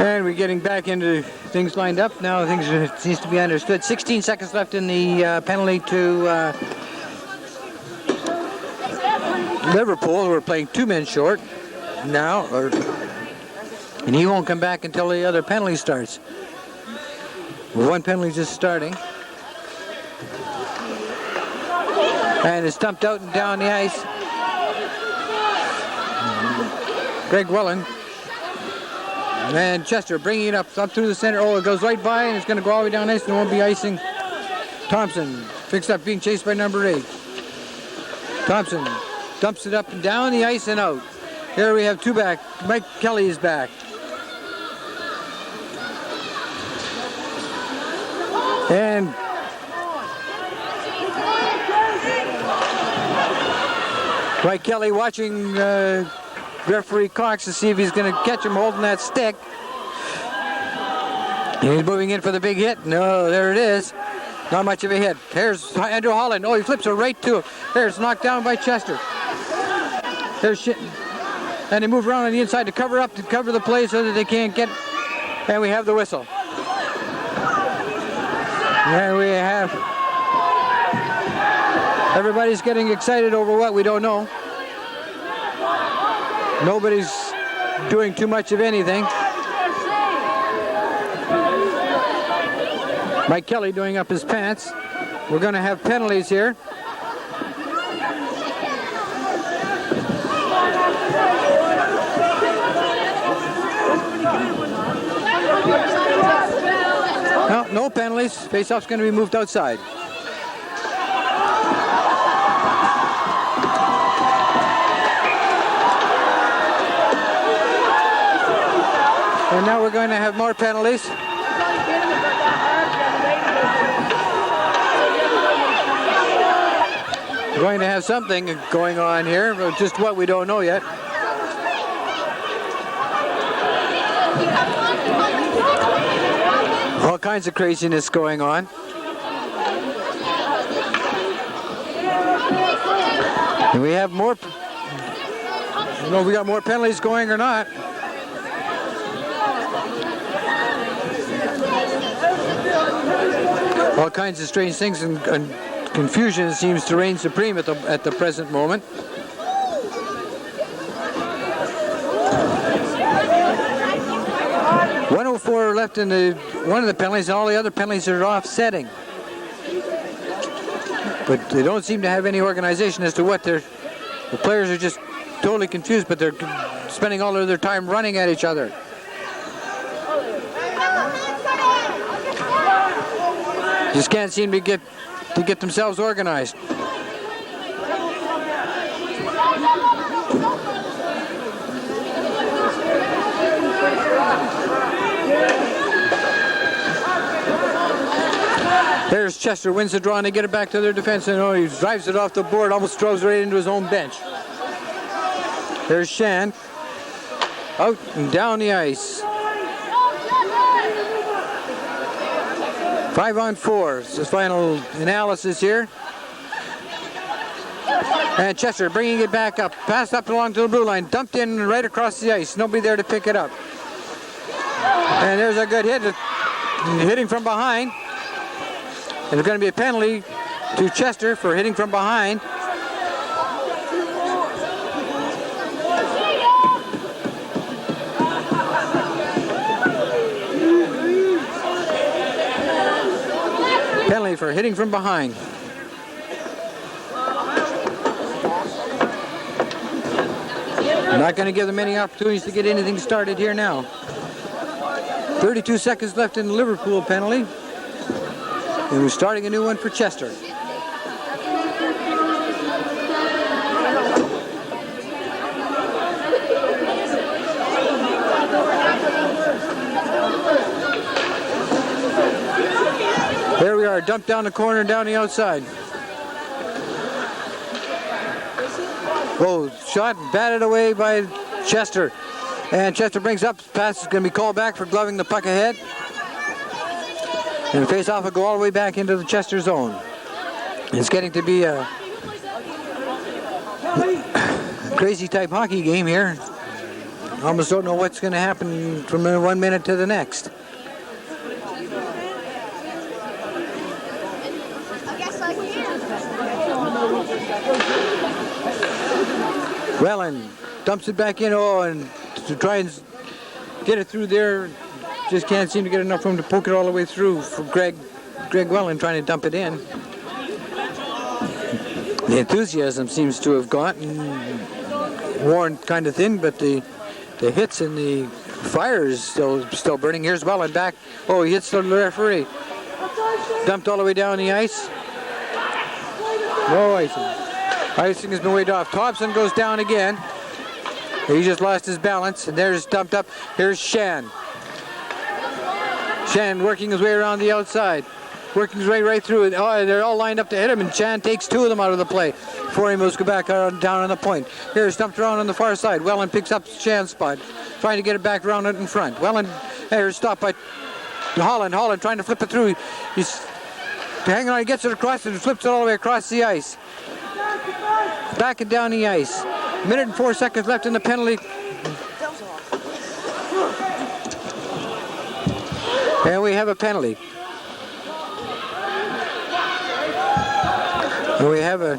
And we're getting back into things lined up. Now things seems to be understood. 16 seconds left in the penalty to Liverpool, who are playing 2 men short now, and he won't come back until the other penalty starts. One penalty just starting. And it's stumped out and down the ice. Greg Welland. And Chester bringing it up through the center. Oh, it goes right by, and it's going to go all the way down ice, and it won't be icing. Thompson picks up, being chased by number 8. Thompson dumps it up and down the ice and out. Here we have 2 back. Mike Kelly is back. And Mike Kelly watching referee Cox to see if he's going to catch him holding that stick. He's moving in for the big hit. No, there it is. Not much of a hit. Here's Andrew Holland. Oh, he flips it right to him. There's knocked down by Chester. There's shit. And they move around on the inside to cover the play so that they can't get. And we have the whistle. There we have. Everybody's getting excited over what we don't know. Nobody's doing too much of anything. Mike Kelly doing up his pants. We're going to have penalties here. No penalties. Face-off's going to be moved outside. And now we're going to have more penalties. We're going to have something going on here, but just what we don't know yet. All kinds of craziness going on. And we have more. I don't know if we got more penalties going or not. All kinds of strange things and confusion seems to reign supreme at the present moment. .104 left in one of the penalties, and all the other penalties are offsetting. But they don't seem to have any organization as to what the players are just totally confused, but they're spending all of their time running at each other. Just can't seem to get themselves organized. There's Chester, wins the draw, and they get it back to their defense, and he drives it off the board, almost throws it right into his own bench. There's Shan, out and down the ice. 5-on-4. It's the final analysis here. And Chester bringing it back up. Passed up along to the blue line. Dumped in right across the ice. Nobody there to pick it up. And there's a good hit. Hitting from behind. And there's going to be a penalty to Chester for hitting from behind. Penalty for hitting from behind. Not going to give them any opportunities to get anything started here now. 32 seconds left in the Liverpool penalty. And we're starting a new one for Chester. are dumped down the corner, down the outside. Oh, shot batted away by Chester. And Chester brings up, pass is going to be called back for gloving the puck ahead. And the face-off will go all the way back into the Chester zone. It's getting to be a crazy type hockey game here. Almost don't know what's going to happen from 1 minute to the next. Wellen dumps it back in, and to try and get it through there, just can't seem to get enough room to poke it all the way through for Greg Wellen trying to dump it in. The enthusiasm seems to have gotten worn kind of thin, but the hits and the fire is still burning. Here's Wellen back. Oh, he hits the referee. Dumped all the way down the ice. No icing. Icing has been waved off. Thompson goes down again. He just lost his balance, and there's dumped up. Here's Shan. Shan working his way around the outside. Working his way right through it. Oh, they're all lined up to hit him, and Shan takes two of them out of the play before he moves back down on the point. Here's dumped around on the far side. Wellen picks up Shan's spot, trying to get it back around it in front. Wellen, here's stopped by Holland. Holland trying to flip it through. He's hanging on, he gets it across and flips it all the way across the ice. Back and down the ice. Minute and 4 seconds left in the penalty. And we have a penalty. And we have a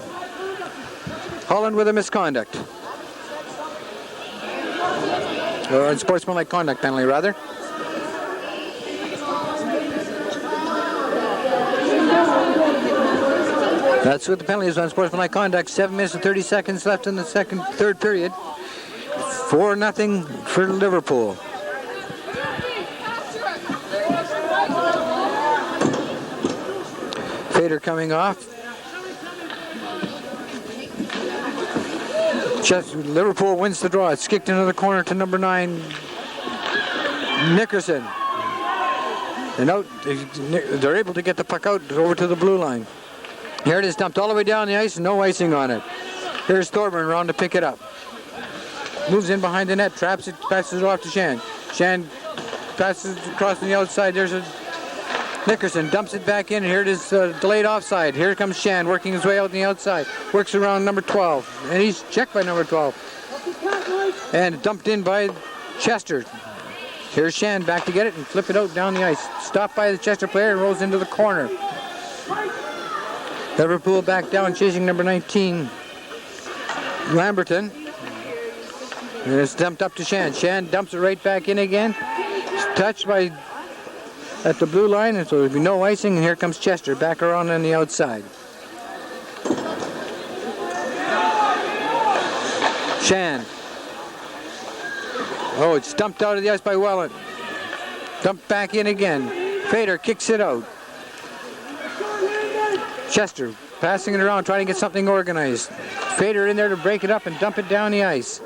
Holland with a misconduct. Or a sportsmanlike conduct penalty, rather. That's what the penalty is on sportsmanlike conduct. 7 minutes and 30 seconds left in the third period. 4-0 for Liverpool. Fader coming off. Liverpool wins the draw. It's kicked into the corner to number 9, Nickerson. And out, they're able to get the puck out over to the blue line. Here it is, dumped all the way down the ice, no icing on it. Here's Thorburn around to pick it up. Moves in behind the net, traps it, passes it off to Shan. Shan passes it across on the outside. There's a Nickerson, dumps it back in, and here it is, delayed offside. Here comes Shan, working his way out on the outside. Works around number 12, and he's checked by number 12. And dumped in by Chester. Here's Shan back to get it and flip it out down the ice. Stopped by the Chester player and rolls into the corner. Liverpool back down, chasing number 19, Lamberton. And it's dumped up to Shan. Shan dumps it right back in again. It's touched by at the blue line, and so there'll be no icing. And here comes Chester back around on the outside. Shan. Oh, it's dumped out of the ice by Wellen. Dumped back in again. Fader kicks it out. Chester passing it around, trying to get something organized. Fader in there to break it up and dump it down the ice.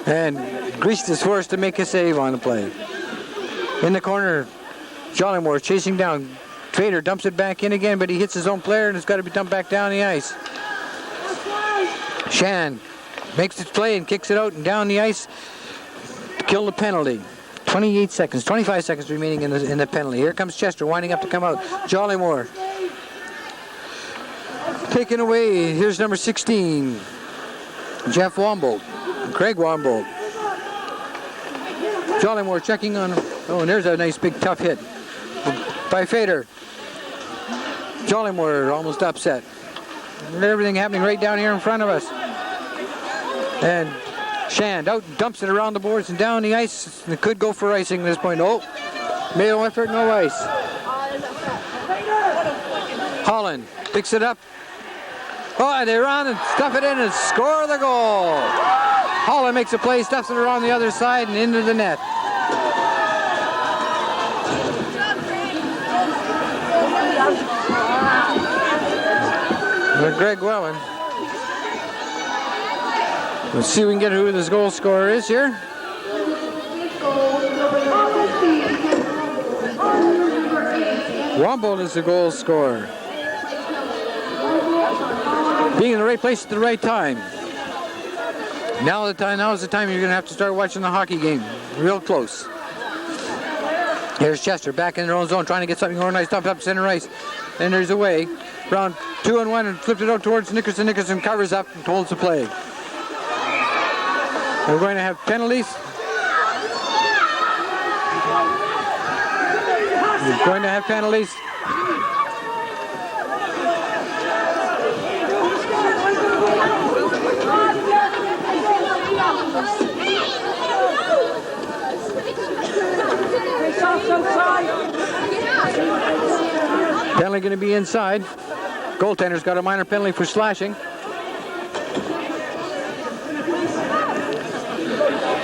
And Greast is forced to make a save on the play. In the corner, Jollymore chasing down. Fader dumps it back in again, but he hits his own player and it's got to be dumped back down the ice. Shan makes its play and kicks it out and down the ice to kill the penalty. 25 seconds remaining in the penalty. Here comes Chester winding up to come out. Jollymore taken away. Here's number 16, Jeff Wombold, Craig Wombold. Jollymore checking on him. Oh, and there's a nice big tough hit by Fader. Jollymore almost upset. And everything happening right down here in front of us. And Shan out, dumps it around the boards and down the ice. It could go for icing at this point. Oh, made an effort, no ice. Holland picks it up. Oh, they run and stuff it in and score the goal. Holland makes a play, stuffs it around the other side and into the net. Greg Wellen. Let's see if we can get who this goal scorer is here. Womble is the goal scorer. Being in the right place at the right time. Now is the time you're going to have to start watching the hockey game. Real close. Here's Chester back in their own zone trying to get something organized. Dumped up center ice. And there's a way. Round 2-on-1 and flipped it out towards Nickerson. Nickerson covers up and holds the play. We're going to have penalties. We're going to have penalties. Penalty going to be inside. Goaltender's got a minor penalty for slashing.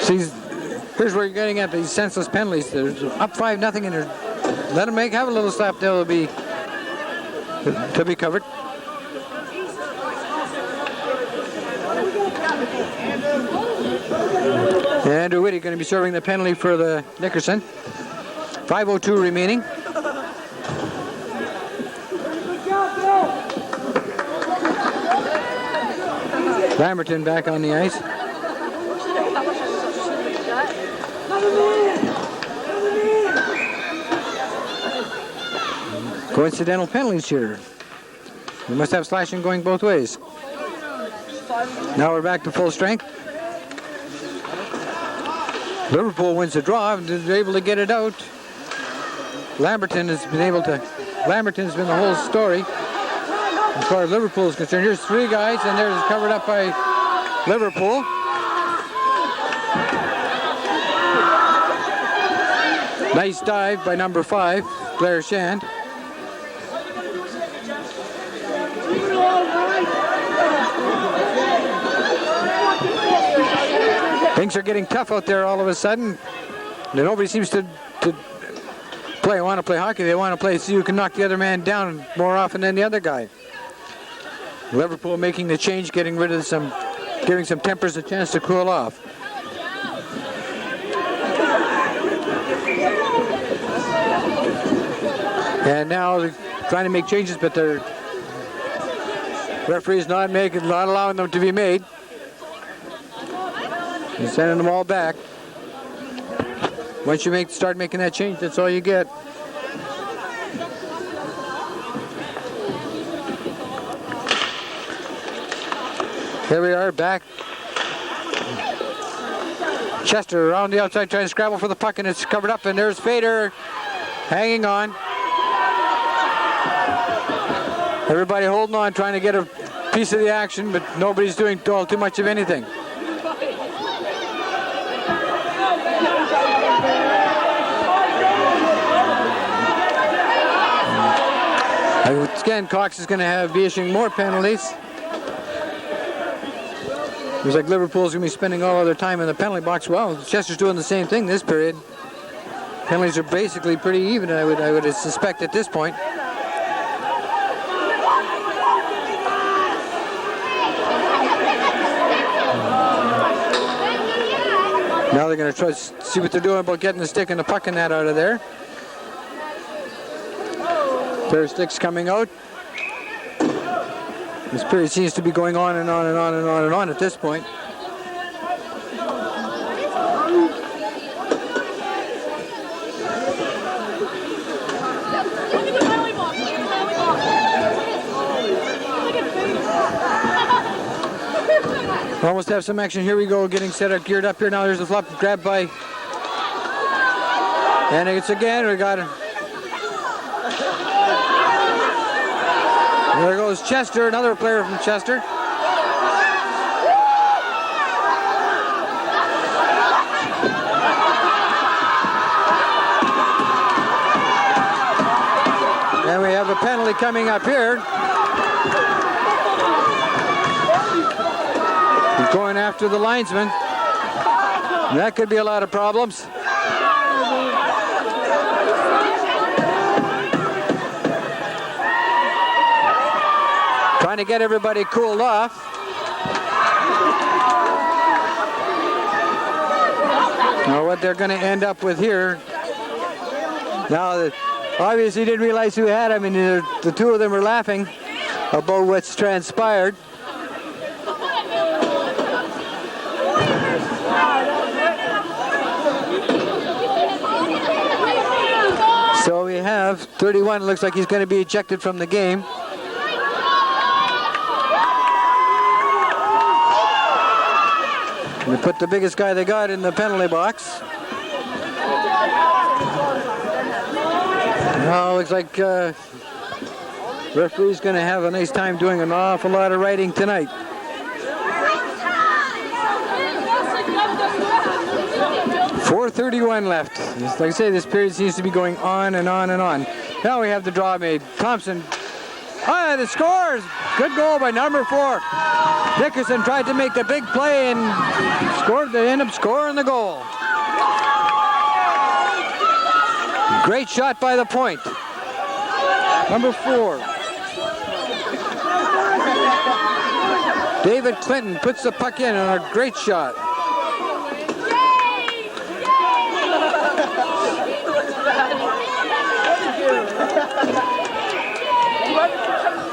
Here's where you're getting at these senseless penalties. They're up 5-0 and they're, let them have a little slap. They'll be covered. Andrew Whitty going to be serving the penalty for the Nickerson. 5:02 remaining. Lamberton back on the ice. Coincidental penalties here. We must have slashing going both ways. Now we're back to full strength. Liverpool wins the draw and is able to get it out. Lamberton's been the whole story. As far as Liverpool is concerned, here's 3 guys, and they're covered up by Liverpool. Nice dive by number 5, Blair Shand. Things are getting tough out there all of a sudden. Nobody seems to want to play hockey. They want to play so you can knock the other man down more often than the other guy. Liverpool making the change, getting rid of giving some tempers a chance to cool off. And now they're trying to make changes, but the referee's not allowing them to be made. He's sending them all back. Once you start making that change, that's all you get. Here we are back. Chester around the outside trying to scramble for the puck, and it's covered up, and there's Fader hanging on. Everybody holding on, trying to get a piece of the action, but nobody's doing too much of anything. Again, Cox is going to be issuing more penalties. Looks like Liverpool's going to be spending all of their time in the penalty box. Well, Chester's doing the same thing this period. Penalties are basically pretty even, I would suspect at this point. Now they're going to try to see what they're doing about getting the stick and the puck and that out of there. Pair of sticks coming out. This period seems to be going on and on and on and on and on at this point. Almost have some action. Here we go, getting set up, geared up here. Now there's a flop grab by. And it's again, we got it. There goes Chester, another player from Chester. And we have a penalty coming up here. He's going after the linesman. That could be a lot of problems. Trying to get everybody cooled off. Now what they're going to end up with here, now that obviously didn't realize who had him, and the two of them were laughing about what's transpired. So we have 31. Looks like he's going to be ejected from the game. They put the biggest guy they got in the penalty box. Now looks like referee's going to have a nice time doing an awful lot of writing tonight. .431 left. Like I say, this period seems to be going on and on and on. Now we have the draw made. Thompson. Ah, the scores! Good goal by number 4. Nickerson tried to make the big play and scored. They end up scoring the goal. Great shot by the point. Number 4. David Clinton puts the puck in on a great shot.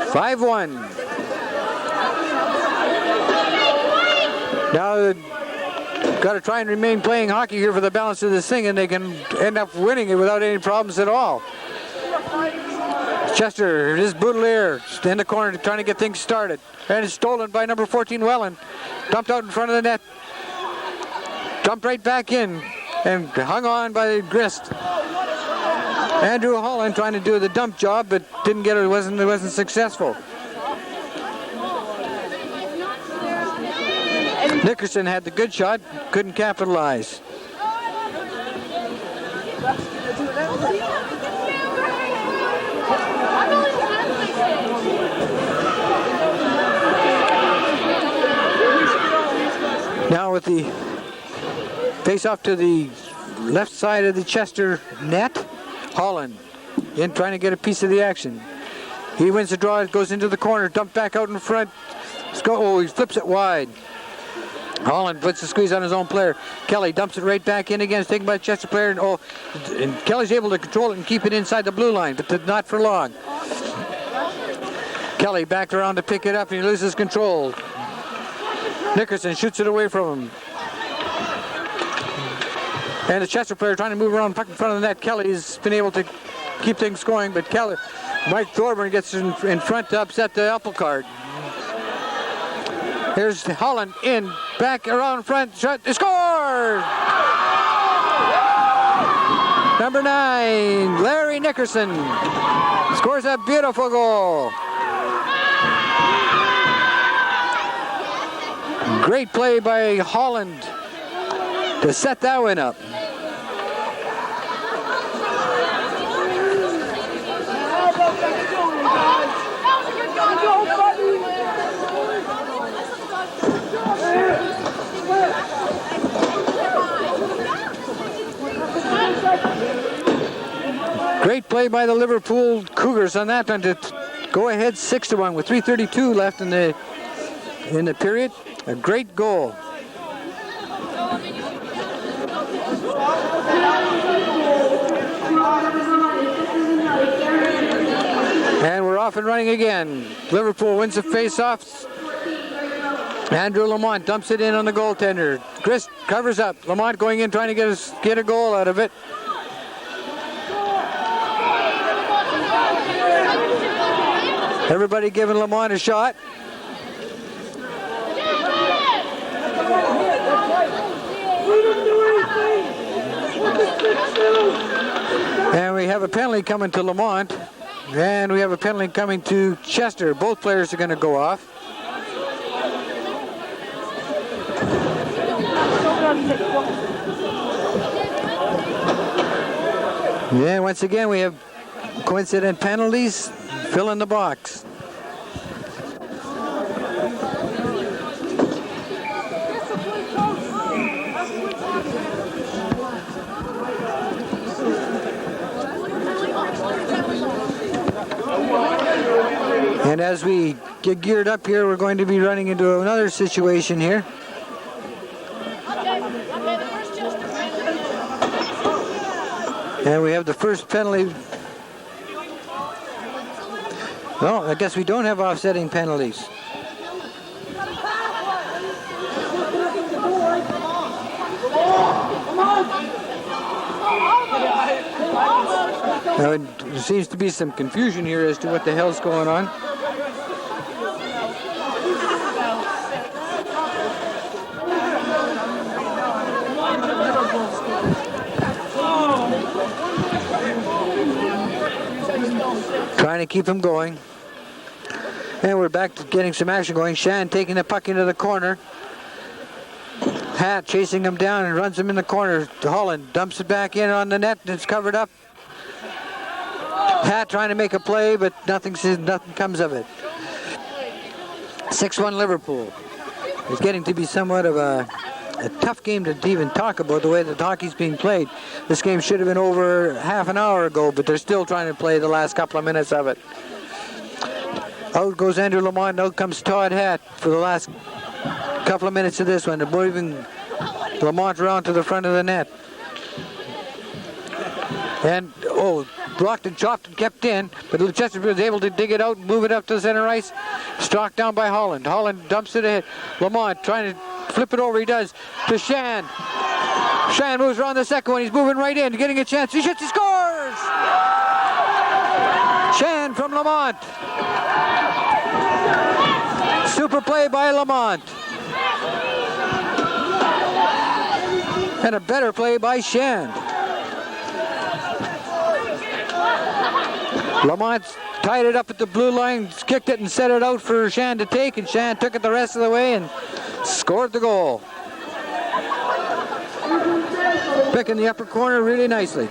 (5-1). Now they've got to try and remain playing hockey here for the balance of this thing, and they can end up winning it without any problems at all. Chester, it is Boudelier, in the corner trying to get things started. And it's stolen by number 14, Welland. Dumped out in front of the net. Dumped right back in and hung on by Grist. Andrew Holland trying to do the dump job, but didn't get it. It wasn't successful. Nickerson had the good shot, couldn't capitalize. Now with the face off to the left side of the Chester net, Holland in trying to get a piece of the action. He wins the draw, goes into the corner, dumped back out in front. Oh, he flips it wide. Holland puts the squeeze on his own player. Kelly dumps it right back in again. It's taken by the Chester player. And Kelly's able to control it and keep it inside the blue line, but not for long. Kelly back around to pick it up, and he loses control. Nickerson shoots it away from him. And the Chester player trying to move around puck in front of the net. Kelly's been able to keep things going, but Mike Thorburn gets in front to upset the apple cart. Here's Holland in, back around front, shot, score! Number 9, Larry Nickerson scores a beautiful goal. Great play by Holland to set that one up. Great play by the Liverpool Cougars on that one to go ahead 6-1 with 3:32 left in the period. A great goal. And we're off and running again. Liverpool wins the face-off. Andrew Lamont dumps it in on the goaltender. Grist covers up. Lamont going in trying to get a goal out of it. Everybody giving Lamont a shot. And we have a penalty coming to Lamont. And we have a penalty coming to Chester. Both players are going to go off. Yeah, once again we have coincident penalties. Fill in the box. And as we get geared up here, we're going to be running into another situation here. And we have the first penalty No, I guess we don't have offsetting penalties. Now, there seems to be some confusion here as to what the hell's going on. Trying to keep him going. And we're back to getting some action going. Shan taking the puck into the corner. Hat chasing him down and runs him in the corner. Holland dumps it back in on the net and it's covered up. Hat trying to make a play, but nothing comes of it. 6-1 Liverpool. It's getting to be somewhat of a tough game to even talk about the way that hockey's being played. This game should have been over half an hour ago, but they're still trying to play the last couple of minutes of it. Out goes Andrew Lamont, out comes Todd Hat for the last couple of minutes of this one. They're moving Lamont around to the front of the net. And, blocked and chopped and kept in, but Chester was able to dig it out and move it up to the center ice. Stalked down by Holland. Holland dumps it ahead. Lamont trying to flip it over. He does to Shan. Shan moves around the second one. He's moving right in, getting a chance. He shoots, he scores! Shan from Lamont. Super play by Lamont. And a better play by Shan. Lamont tied it up at the blue line, kicked it and set it out for Shan to take, and Shan took it the rest of the way and scored the goal. Pick in the upper corner really nicely.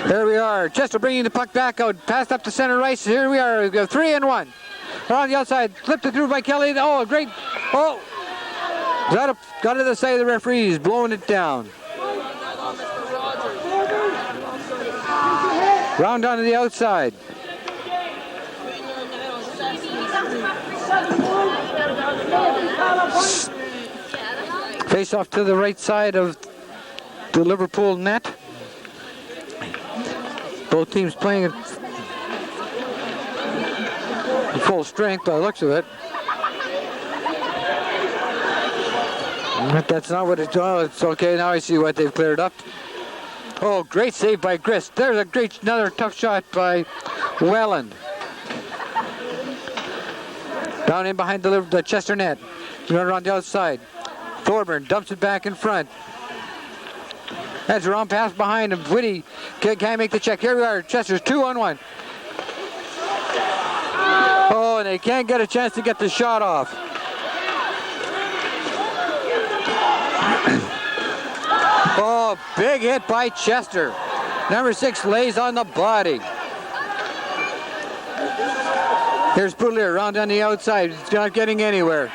There we are. Chester bringing the puck back out. Passed up to center ice. Here we are. We've got 3-1. Around the outside. Flipped it through by Kelly. Oh, a great. Oh. Got to the side of the referee. He's blowing it down. Round onto the outside. Face off to the right side of the Liverpool net. Both teams playing at full strength by the looks of it. But that's not what it's all. It's okay. Now I see what they've cleared up. Oh, great save by Grist. There's another tough shot by Welland. Down in behind the Chester net. Run around the outside. Thorburn dumps it back in front. That's a wrong pass behind him. Whitty can't make the check. Here we are. Chester's 2-on-1. Oh, and they can't get a chance to get the shot off. Oh, big hit by Chester. Number 6 lays on the body. Here's Poudlier around on the outside. He's not getting anywhere.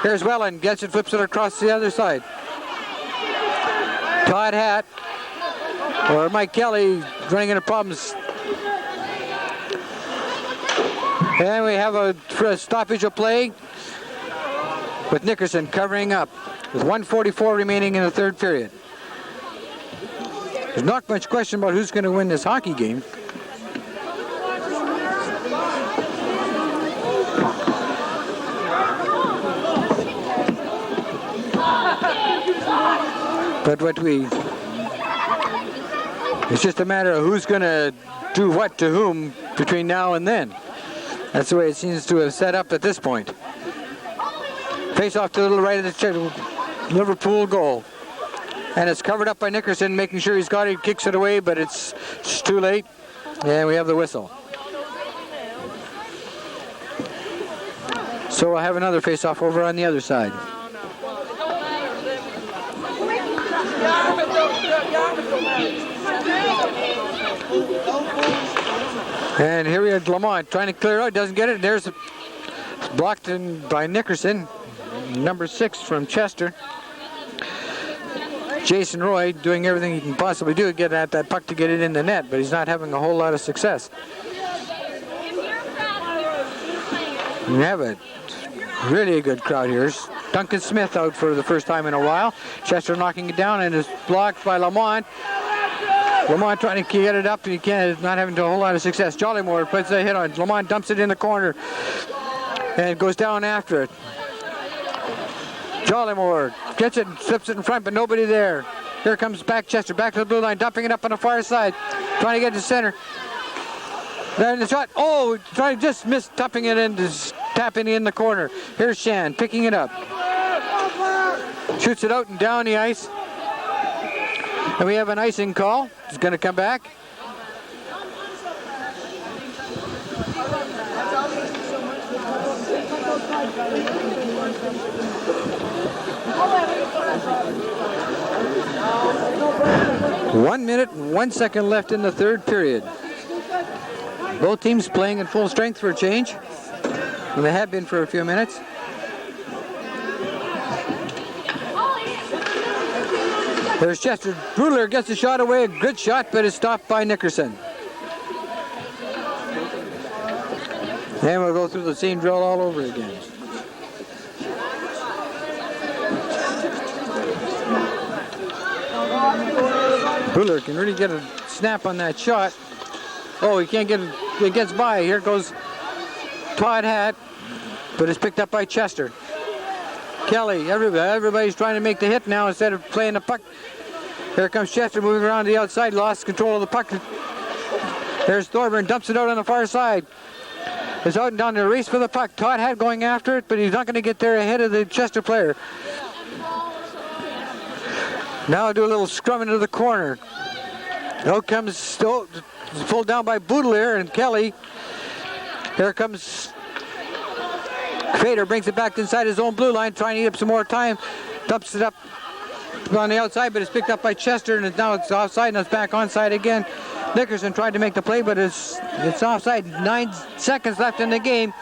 Here's Welland. Gets it, flips it across the other side. Todd Hat or Mike Kelly running into problems. And we have a stoppage of play with Nickerson covering up with 1:44 remaining in the third period. There's not much question about who's going to win this hockey game. But it's just a matter of who's going to do what to whom between now and then. That's the way it seems to have set up at this point. Face off to the little right of the Liverpool goal. And it's covered up by Nickerson, making sure he's got it. He kicks it away, but it's too late. And we have the whistle. So we'll have another face off over on the other side. And here we have Lamont trying to clear out, doesn't get it. There's a blocked in by Nickerson, number 6 from Chester. Jason Roy doing everything he can possibly do to get at that puck to get it in the net, but he's not having a whole lot of success. We have a really good crowd here. Duncan Smith out for the first time in a while. Chester knocking it down and is blocked by Lamont. Lamont trying to get it up, and he can't, not having a whole lot of success. Jollymore puts a hit on it. Lamont dumps it in the corner and goes down after it. Jollymore gets it and slips it in front, but nobody there. Here comes back Chester, back to the blue line, dumping it up on the far side, trying to get to center. Then the shot, oh, trying to just miss tapping it in, just tapping in the corner. Here's Shan picking it up. Shoots it out and down the ice. And we have an icing call. It's going to come back. One minute and 1 second left in the third period. Both teams playing in full strength for a change. And they have been for a few minutes. There's Chester. Brudler gets the shot away. A good shot, but it's stopped by Nickerson. And we'll go through the same drill all over again. Brudler can really get a snap on that shot. Oh, he can't get it. It gets by. Here goes Todd Hatt, but it's picked up by Chester. Kelly, everybody's trying to make the hit now instead of playing the puck. Here comes Chester moving around the outside, lost control of the puck. There's Thorburn, dumps it out on the far side. It's out and down the race for the puck. Todd Hatt going after it, but he's not going to get there ahead of the Chester player. Now I'll do a little scrum into the corner. Out comes, pulled down by Boudelier and Kelly. Here comes Fader, brings it back inside his own blue line, trying to eat up some more time. Dumps it up on the outside, but it's picked up by Chester, and now it's offside, and it's back onside again. Nickerson tried to make the play, but it's offside. 9 seconds left in the game.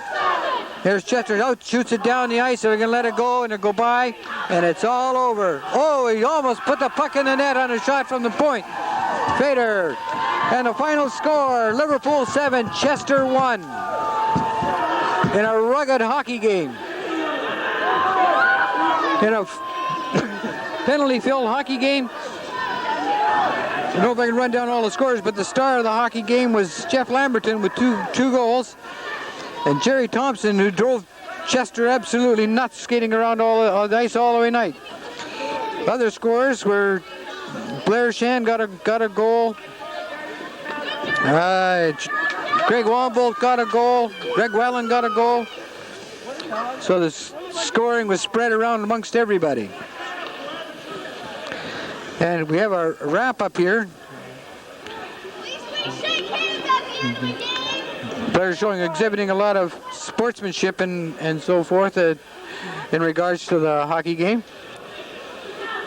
There's Chester out, shoots it down the ice, so we're going to let it go, and it'll go by, and it's all over. Oh, he almost put the puck in the net on a shot from the point. Fader, and the final score, Liverpool 7, Chester 1. In a rugged hockey game. In a penalty-filled hockey game. I don't know if I can run down all the scores, but the star of the hockey game was Jeff Lamberton with two goals. And Jerry Thompson, who drove Chester absolutely nuts, skating around all the ice all the way night. Other scores were Blair Shan got a goal. Greg Wombolt got a goal. Greg Wellen got a goal. So the scoring was spread around amongst everybody. And we have our wrap up here. Players exhibiting a lot of sportsmanship and so forth in regards to the hockey game.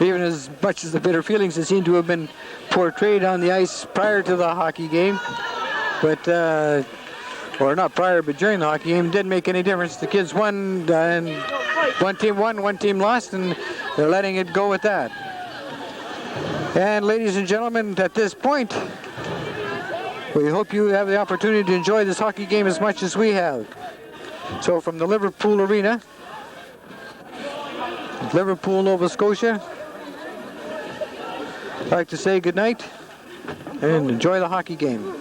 Even as much as the bitter feelings that seem to have been portrayed on the ice prior to the hockey game. But, or not prior, but during the hockey game, it didn't make any difference. The kids won, and one team won, one team lost, and they're letting it go with that. And ladies and gentlemen, at this point, we hope you have the opportunity to enjoy this hockey game as much as we have. So from the Liverpool Arena, Liverpool, Nova Scotia, I'd like to say good night and enjoy the hockey game.